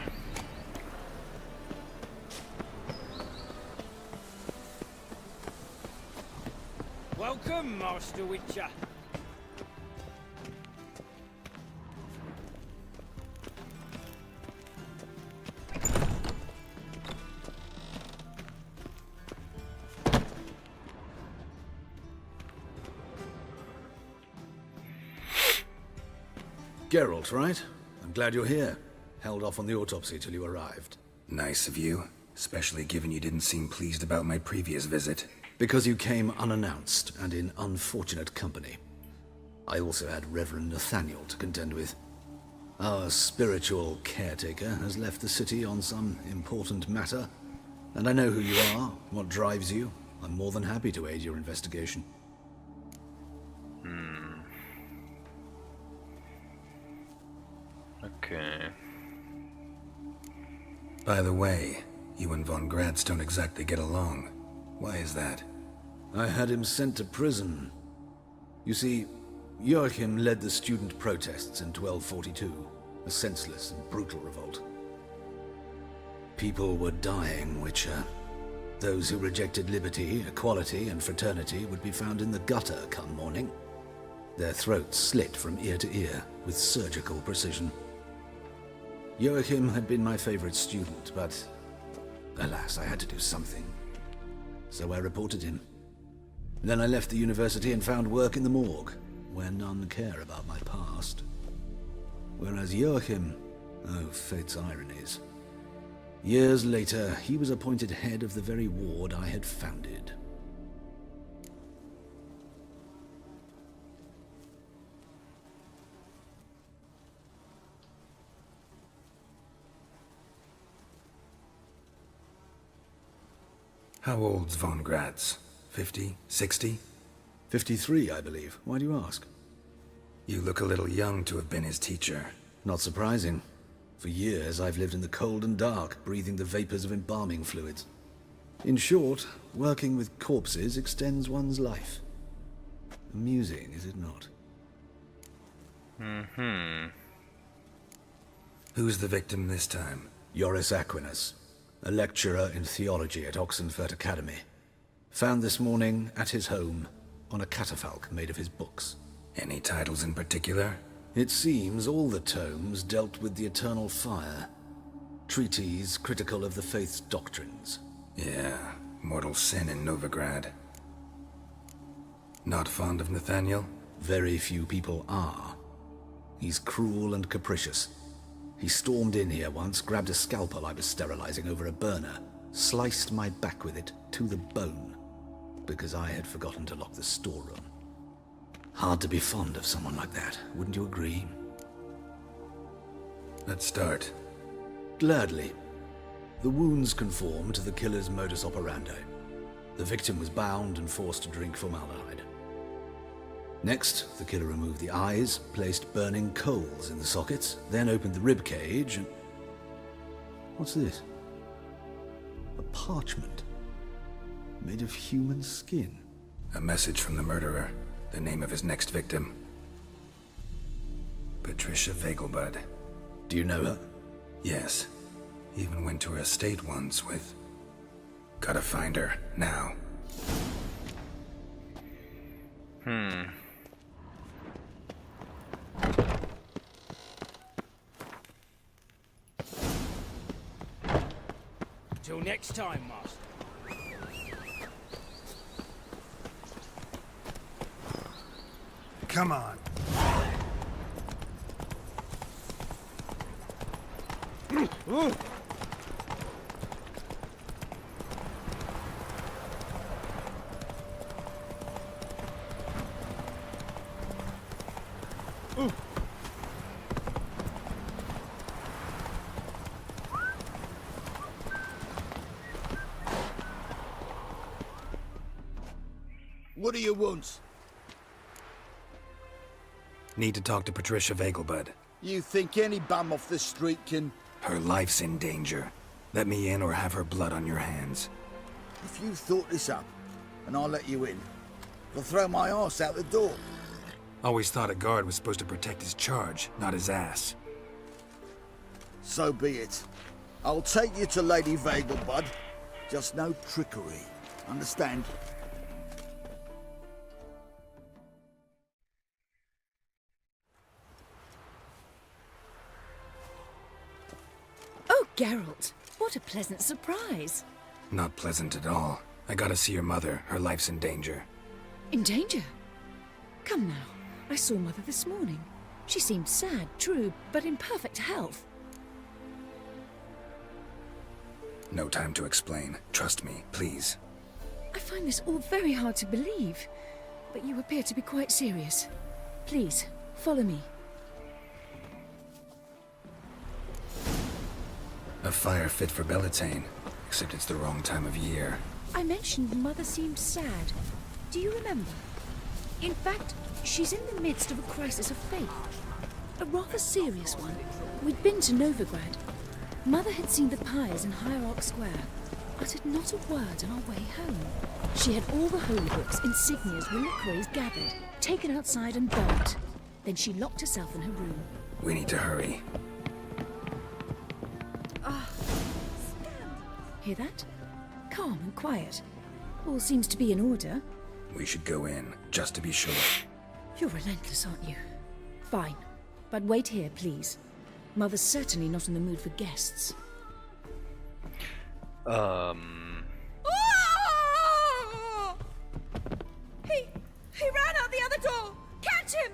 Welcome, Master Witcher. Geralt, right? I'm glad you're here. Held off on the autopsy till you arrived. Nice of you, especially given you didn't seem pleased about my previous visit. Because you came unannounced and in unfortunate company. I also had Reverend Nathaniel to contend with. Our spiritual caretaker has left the city on some important matter, and I know who you are, what drives you. I'm more than happy to aid your investigation. Okay. By the way, you and Von Gratz don't exactly get along. Why is that? I had him sent to prison. You see, Joachim led the student protests in 1242, a senseless and brutal revolt. People were dying, Witcher. Those who rejected liberty, equality, and fraternity would be found in the gutter come morning. Their throats slit from ear to ear with surgical precision. Joachim had been my favorite student, but alas, I had to do something. So I reported him. Then I left the university and found work in the morgue, where none care about my past. Whereas Joachim, oh, fate's ironies. Years later, he was appointed head of the very ward I had founded. How old's Von Gratz? 50? 60? 53, I believe. Why do you ask? You look a little young to have been his teacher. Not surprising. For years, I've lived in the cold and dark, breathing the vapors of embalming fluids. In short, working with corpses extends one's life. Amusing, is it not? Who's the victim this time? Joris Aquinas, a lecturer in theology at Oxenfurt Academy. Found this morning at his home on a catafalque made of his books. Any titles in particular? It seems all the tomes dealt with the eternal fire. Treatises critical of the faith's doctrines. Yeah, mortal sin in Novigrad. Not fond of Nathaniel? Very few people are. He's cruel and capricious. He stormed in here once, grabbed a scalpel I was sterilizing over a burner, sliced my back with it to the bone, because I had forgotten to lock the storeroom. Hard to be fond of someone like that, wouldn't you agree? Let's start. Gladly. The wounds conform to the killer's modus operandi. The victim was bound and forced to drink formaldehyde. Next, the killer removed the eyes, placed burning coals in the sockets, then opened the rib cage and... What's this? A parchment. Made of human skin. A message from the murderer. The name of his next victim. Patricia Vegelbud. Do you know her? Yes. Even went to her estate once with... Gotta find her, now. Till next time, Master. Come on. What do you want? Need to talk to Patricia Vegelbud. You think any bum off the street can... Her life's in danger. Let me in or have her blood on your hands. If you thought this up, and I'll let you in, I'll throw my arse out the door. Always thought a guard was supposed to protect his charge, not his ass. So be it. I'll take you to Lady Vegelbud. Just no trickery. Understand? Oh, Geralt, what a pleasant surprise. Not pleasant at all. I gotta see your mother. Her life's in danger. In danger? Come now. I saw Mother this morning. She seemed sad, true, but in perfect health. No time to explain. Trust me, please. I find this all very hard to believe, but you appear to be quite serious. Please, follow me. A fire fit for Bellatane, except it's the wrong time of year. I mentioned Mother seemed sad. Do you remember? In fact, she's in the midst of a crisis of faith. A rather serious one. We'd been to Novigrad. Mother had seen the pyres in Hierarch Square, uttered not a word on our way home. She had all the holy books, insignias, reliquaries gathered, taken outside and burnt. Then she locked herself in her room. We need to hurry. Hear that? Calm and quiet. All seems to be in order. We should go in, just to be sure. You're relentless, aren't you? Fine. But wait here, please. Mother's certainly not in the mood for guests. He ran out the other door! Catch him!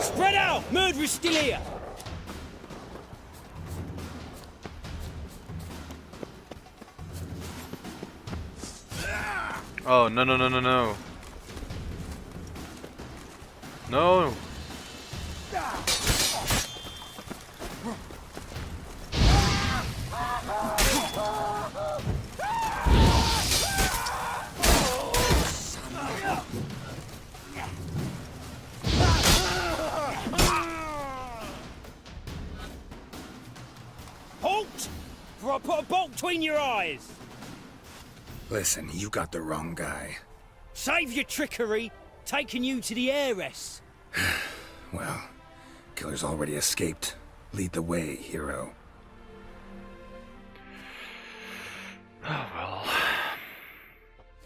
Spread out! Murderer's still here! Oh, no, no, no, no, no. No! Halt! For I put a bolt between your eyes! Listen, you got the wrong guy. Save your trickery! Taking you to the heiress! Well, killer's already escaped. Lead the way, hero. Oh, well.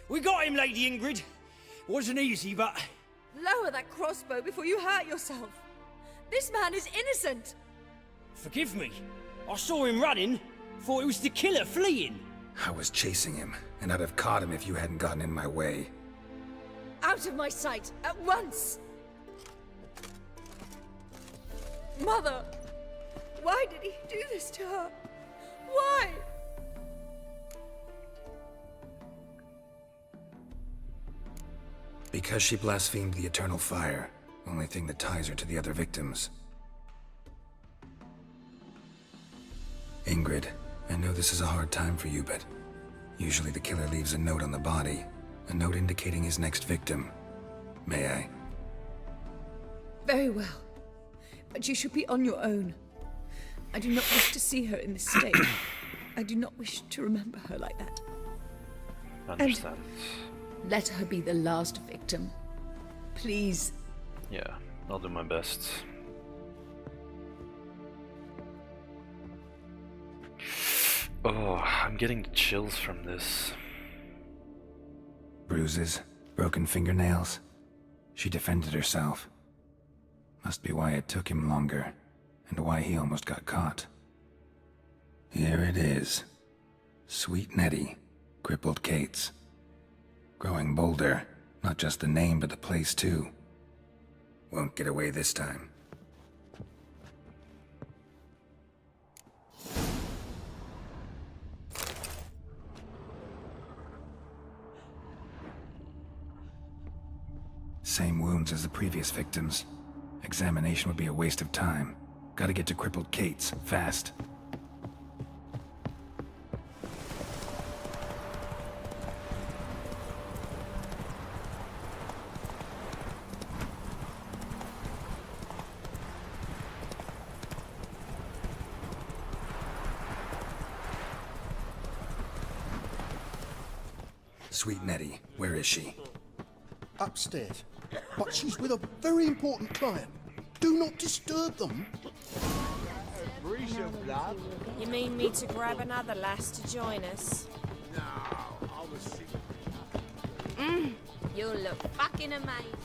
We got him, Lady Ingrid. Wasn't easy, but... Lower that crossbow before you hurt yourself. This man is innocent. Forgive me. I saw him running. Thought it was the killer fleeing. I was chasing him, and I'd have caught him if you hadn't gotten in my way. Out of my sight, at once! Mother! Why did he do this to her? Why? Because she blasphemed the eternal fire. Only thing that ties her to the other victims. Ingrid, I know this is a hard time for you, but usually the killer leaves a note on the body. A note indicating his next victim. May I? Very well. But you should be on your own. I do not wish to see her in this state. I do not wish to remember her like that. Understand. And let her be the last victim. Please. Yeah, I'll do my best. Oh, I'm getting the chills from this. Bruises, broken fingernails. She defended herself. Must be why it took him longer, and why he almost got caught. Here it is. Sweet Nettie, crippled Kate's. Growing bolder, not just the name but the place too. Won't get away this time. Same wounds as the previous victims. Examination would be a waste of time. Gotta get to crippled Kate's, fast. Sweet Nettie, where is she? Upstairs. But she's with a very important client. Do not disturb them. You mean me to grab another lass to join us? You'll look fucking amazing.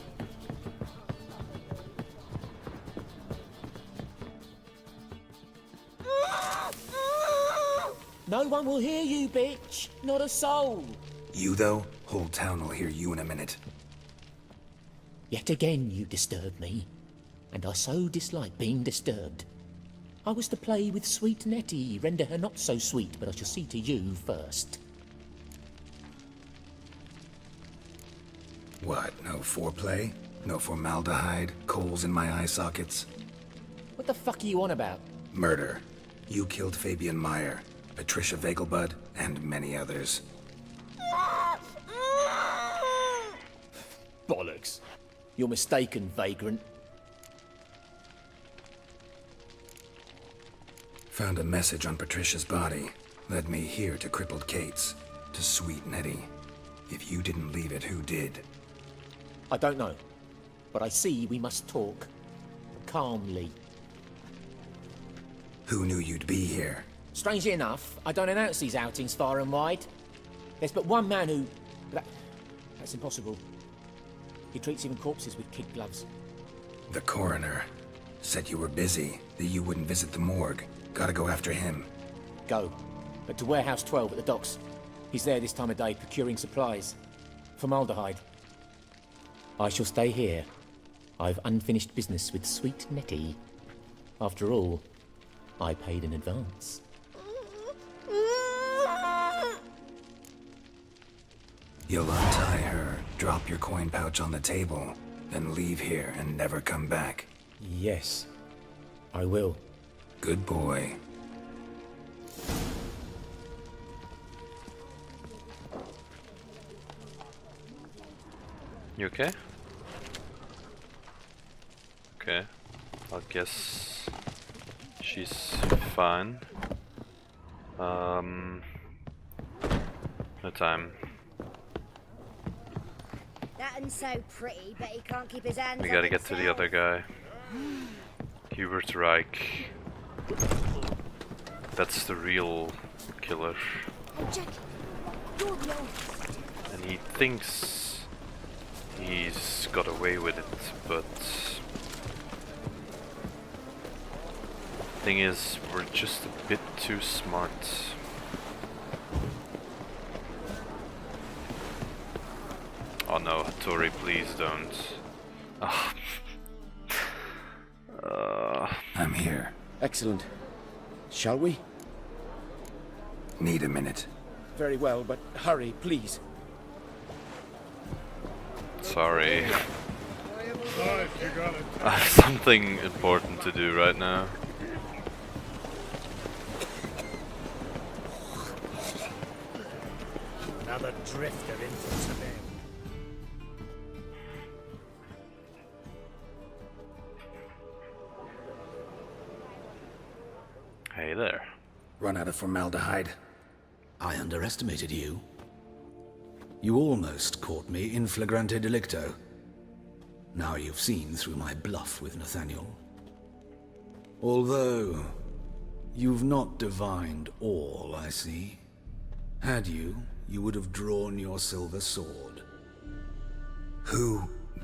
No one will hear you, bitch. Not a soul. You, though? Whole town will hear you in a minute. Yet again you disturb me, and I so dislike being disturbed. I was to play with sweet Nettie, render her not so sweet, but I shall see to you first. What, no foreplay? No formaldehyde? Coals in my eye sockets? What the fuck are you on about? Murder. You killed Fabian Meyer, Patricia Vegelbud, and many others. Bollocks. You're mistaken, vagrant. Found a message on Patricia's body. Led me here to crippled Kate's. To sweet Nettie. If you didn't leave it, who did? I don't know. But I see we must talk. Calmly. Who knew you'd be here? Strangely enough, I don't announce these outings far and wide. There's but one man who... That's impossible. He treats even corpses with kid gloves. The coroner. Said you were busy, that you wouldn't visit the morgue. Gotta go after him. Go. But to Warehouse 12 at the docks. He's there this time of day procuring supplies. Formaldehyde. I shall stay here. I've unfinished business with sweet Nettie. After all, I paid in advance. You'll untie her, drop your coin pouch on the table, then leave here and never come back. Yes, I will. Good boy. You okay? Okay. I guess she's fine. No time. That one's so pretty, but he can't keep his hands We on gotta get to the himself. other guy. Hubert Reich. That's the real killer. Hey, Jackie, you're the oldest. And he thinks he's got away with it, but thing is, we're just a bit too smart. Oh no, Hattori, please don't. Oh. I'm here. Excellent. Shall we? Need a minute. Very well, but hurry, please. Sorry. I have something important to do right now. Another drifter into today. Hey there. Run out of formaldehyde. I underestimated you. You almost caught me in flagrante delicto. Now you've seen through my bluff with Nathaniel. Although, you've not divined all, I see. Had you, you would have drawn your silver sword.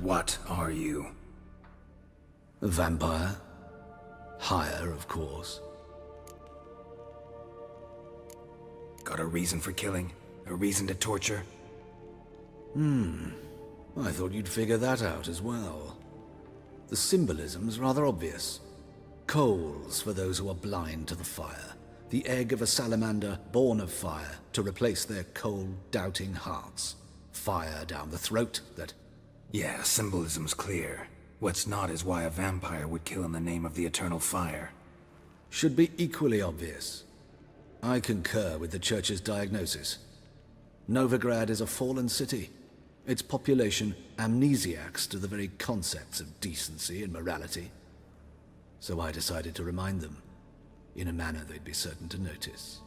What are you? A vampire. Higher, of course. Got a reason for killing? A reason to torture? I thought you'd figure that out as well. The symbolism's rather obvious. Coals for those who are blind to the fire. The egg of a salamander born of fire to replace their cold, doubting hearts. Fire down the throat that Yeah, symbolism's clear. What's not is why a vampire would kill in the name of the eternal fire. Should be equally obvious. I concur with the Church's diagnosis. Novigrad is a fallen city. Its population amnesiacs to the very concepts of decency and morality. So I decided to remind them, in a manner they'd be certain to notice.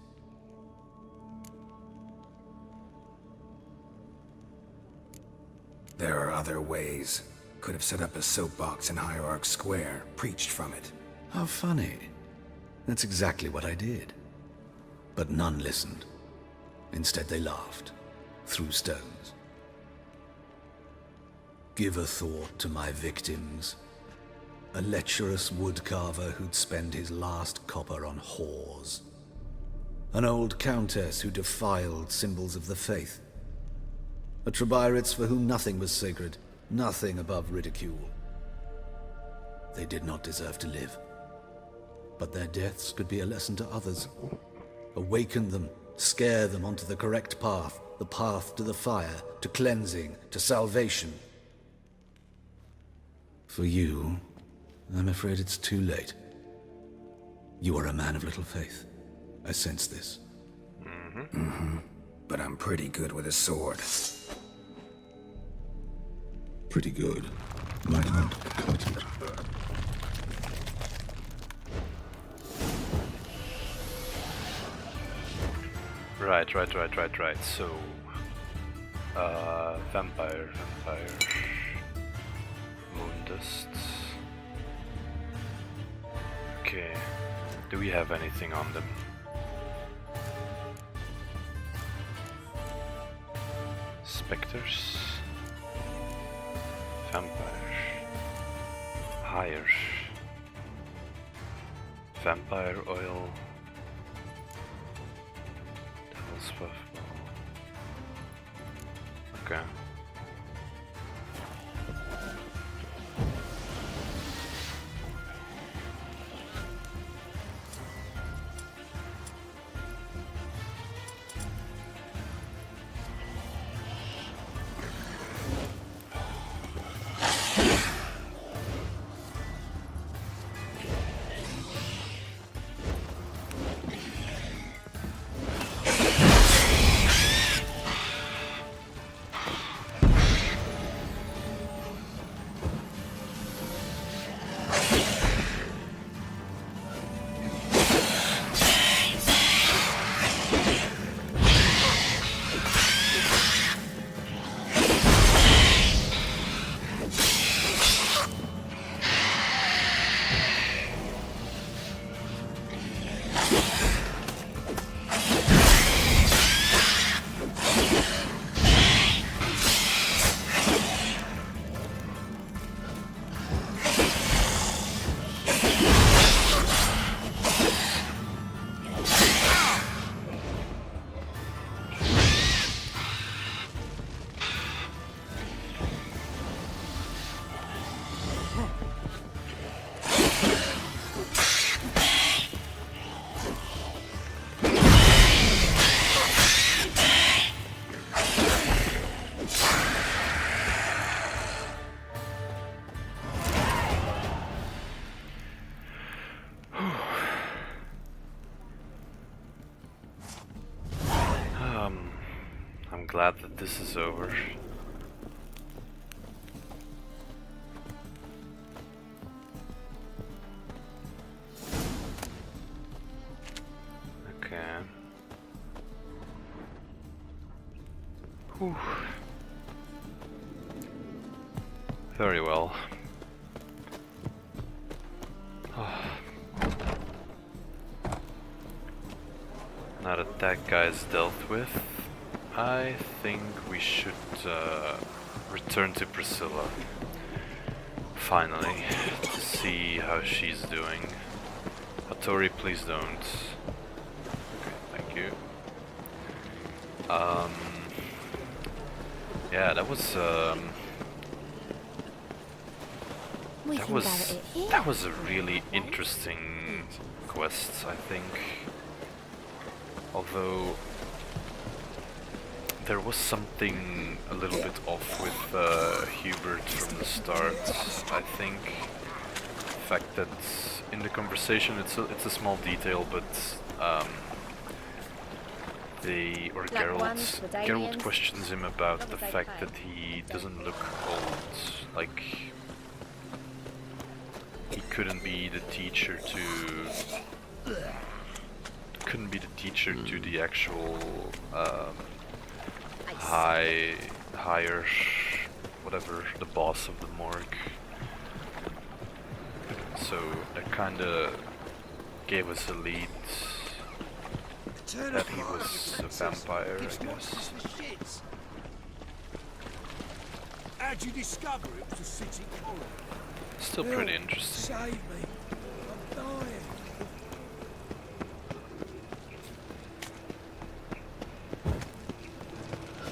There are other ways. Could have set up a soapbox in Hierarch Square, preached from it. How funny. That's exactly what I did. But none listened. Instead they laughed, threw stones. Give a thought to my victims. A lecherous woodcarver who'd spend his last copper on whores. An old countess who defiled symbols of the faith. A Trebirates for whom nothing was sacred, nothing above ridicule. They did not deserve to live. But their deaths could be a lesson to others. Awaken them, scare them onto the correct path, the path to the fire, to cleansing, to salvation. For you, I'm afraid it's too late. You are a man of little faith. I sense this. But I'm pretty good with a sword. Pretty good. Might want to cut it. Right. So, vampire. Moondust. Okay. Do we have anything on them? Spectres. Vampire. Hire. Vampire oil. Devil's puffball. Okay. Glad that this is over. Okay. Whew. Very well. Now that that guy's dealt with, I think we should return to Priscilla, finally, to see how she's doing. Hattori, please don't. Okay, thank you. Yeah, that was that was a really interesting quest, I think. Although there was something a little bit off with Hubert from the start, I think. The fact that in the conversation, it's a small detail, but Geralt questions him about the fact that he doesn't look old, like he couldn't be the teacher to the actual higher, whatever, the boss of the morgue. So that kinda gave us a lead that he was a vampire, I guess. How'd you discover it was a city colony? Still pretty interesting. Save me. I'm dying.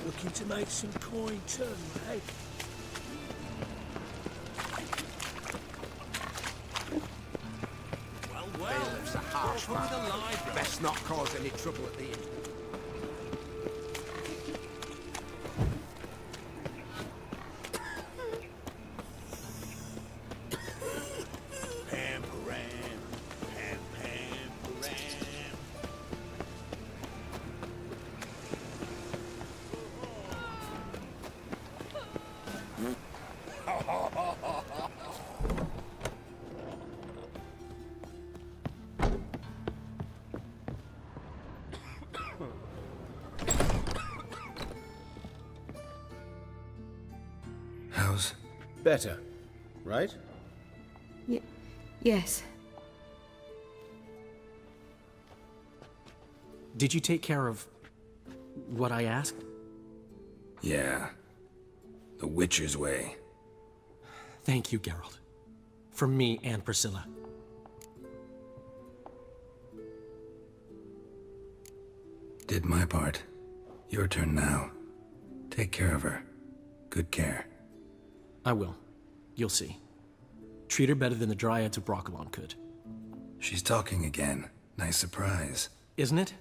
Looking to make some coin too, eh? Bailiff's a harsh man. Best not cause any trouble at the inn. How's... Better, right? Yes. Did you take care of what I asked? Yeah. The Witcher's way. Thank you, Geralt. From me and Priscilla. Did my part. Your turn now. Take care of her. Good care. I will. You'll see. Treat her better than the Dryads of Broccolon could. She's talking again. Nice surprise. Isn't it?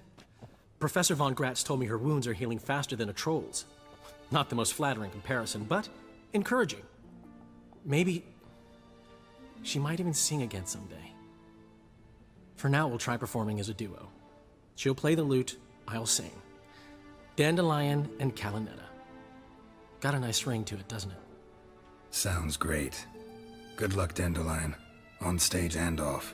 Professor von Gratz told me her wounds are healing faster than a troll's. Not the most flattering comparison, but encouraging. Maybe she might even sing again someday. For now, we'll try performing as a duo. She'll play the lute, I'll sing. Dandelion and Calinetta. Got a nice ring to it, doesn't it? Sounds great. Good luck, Dandelion. On stage and off.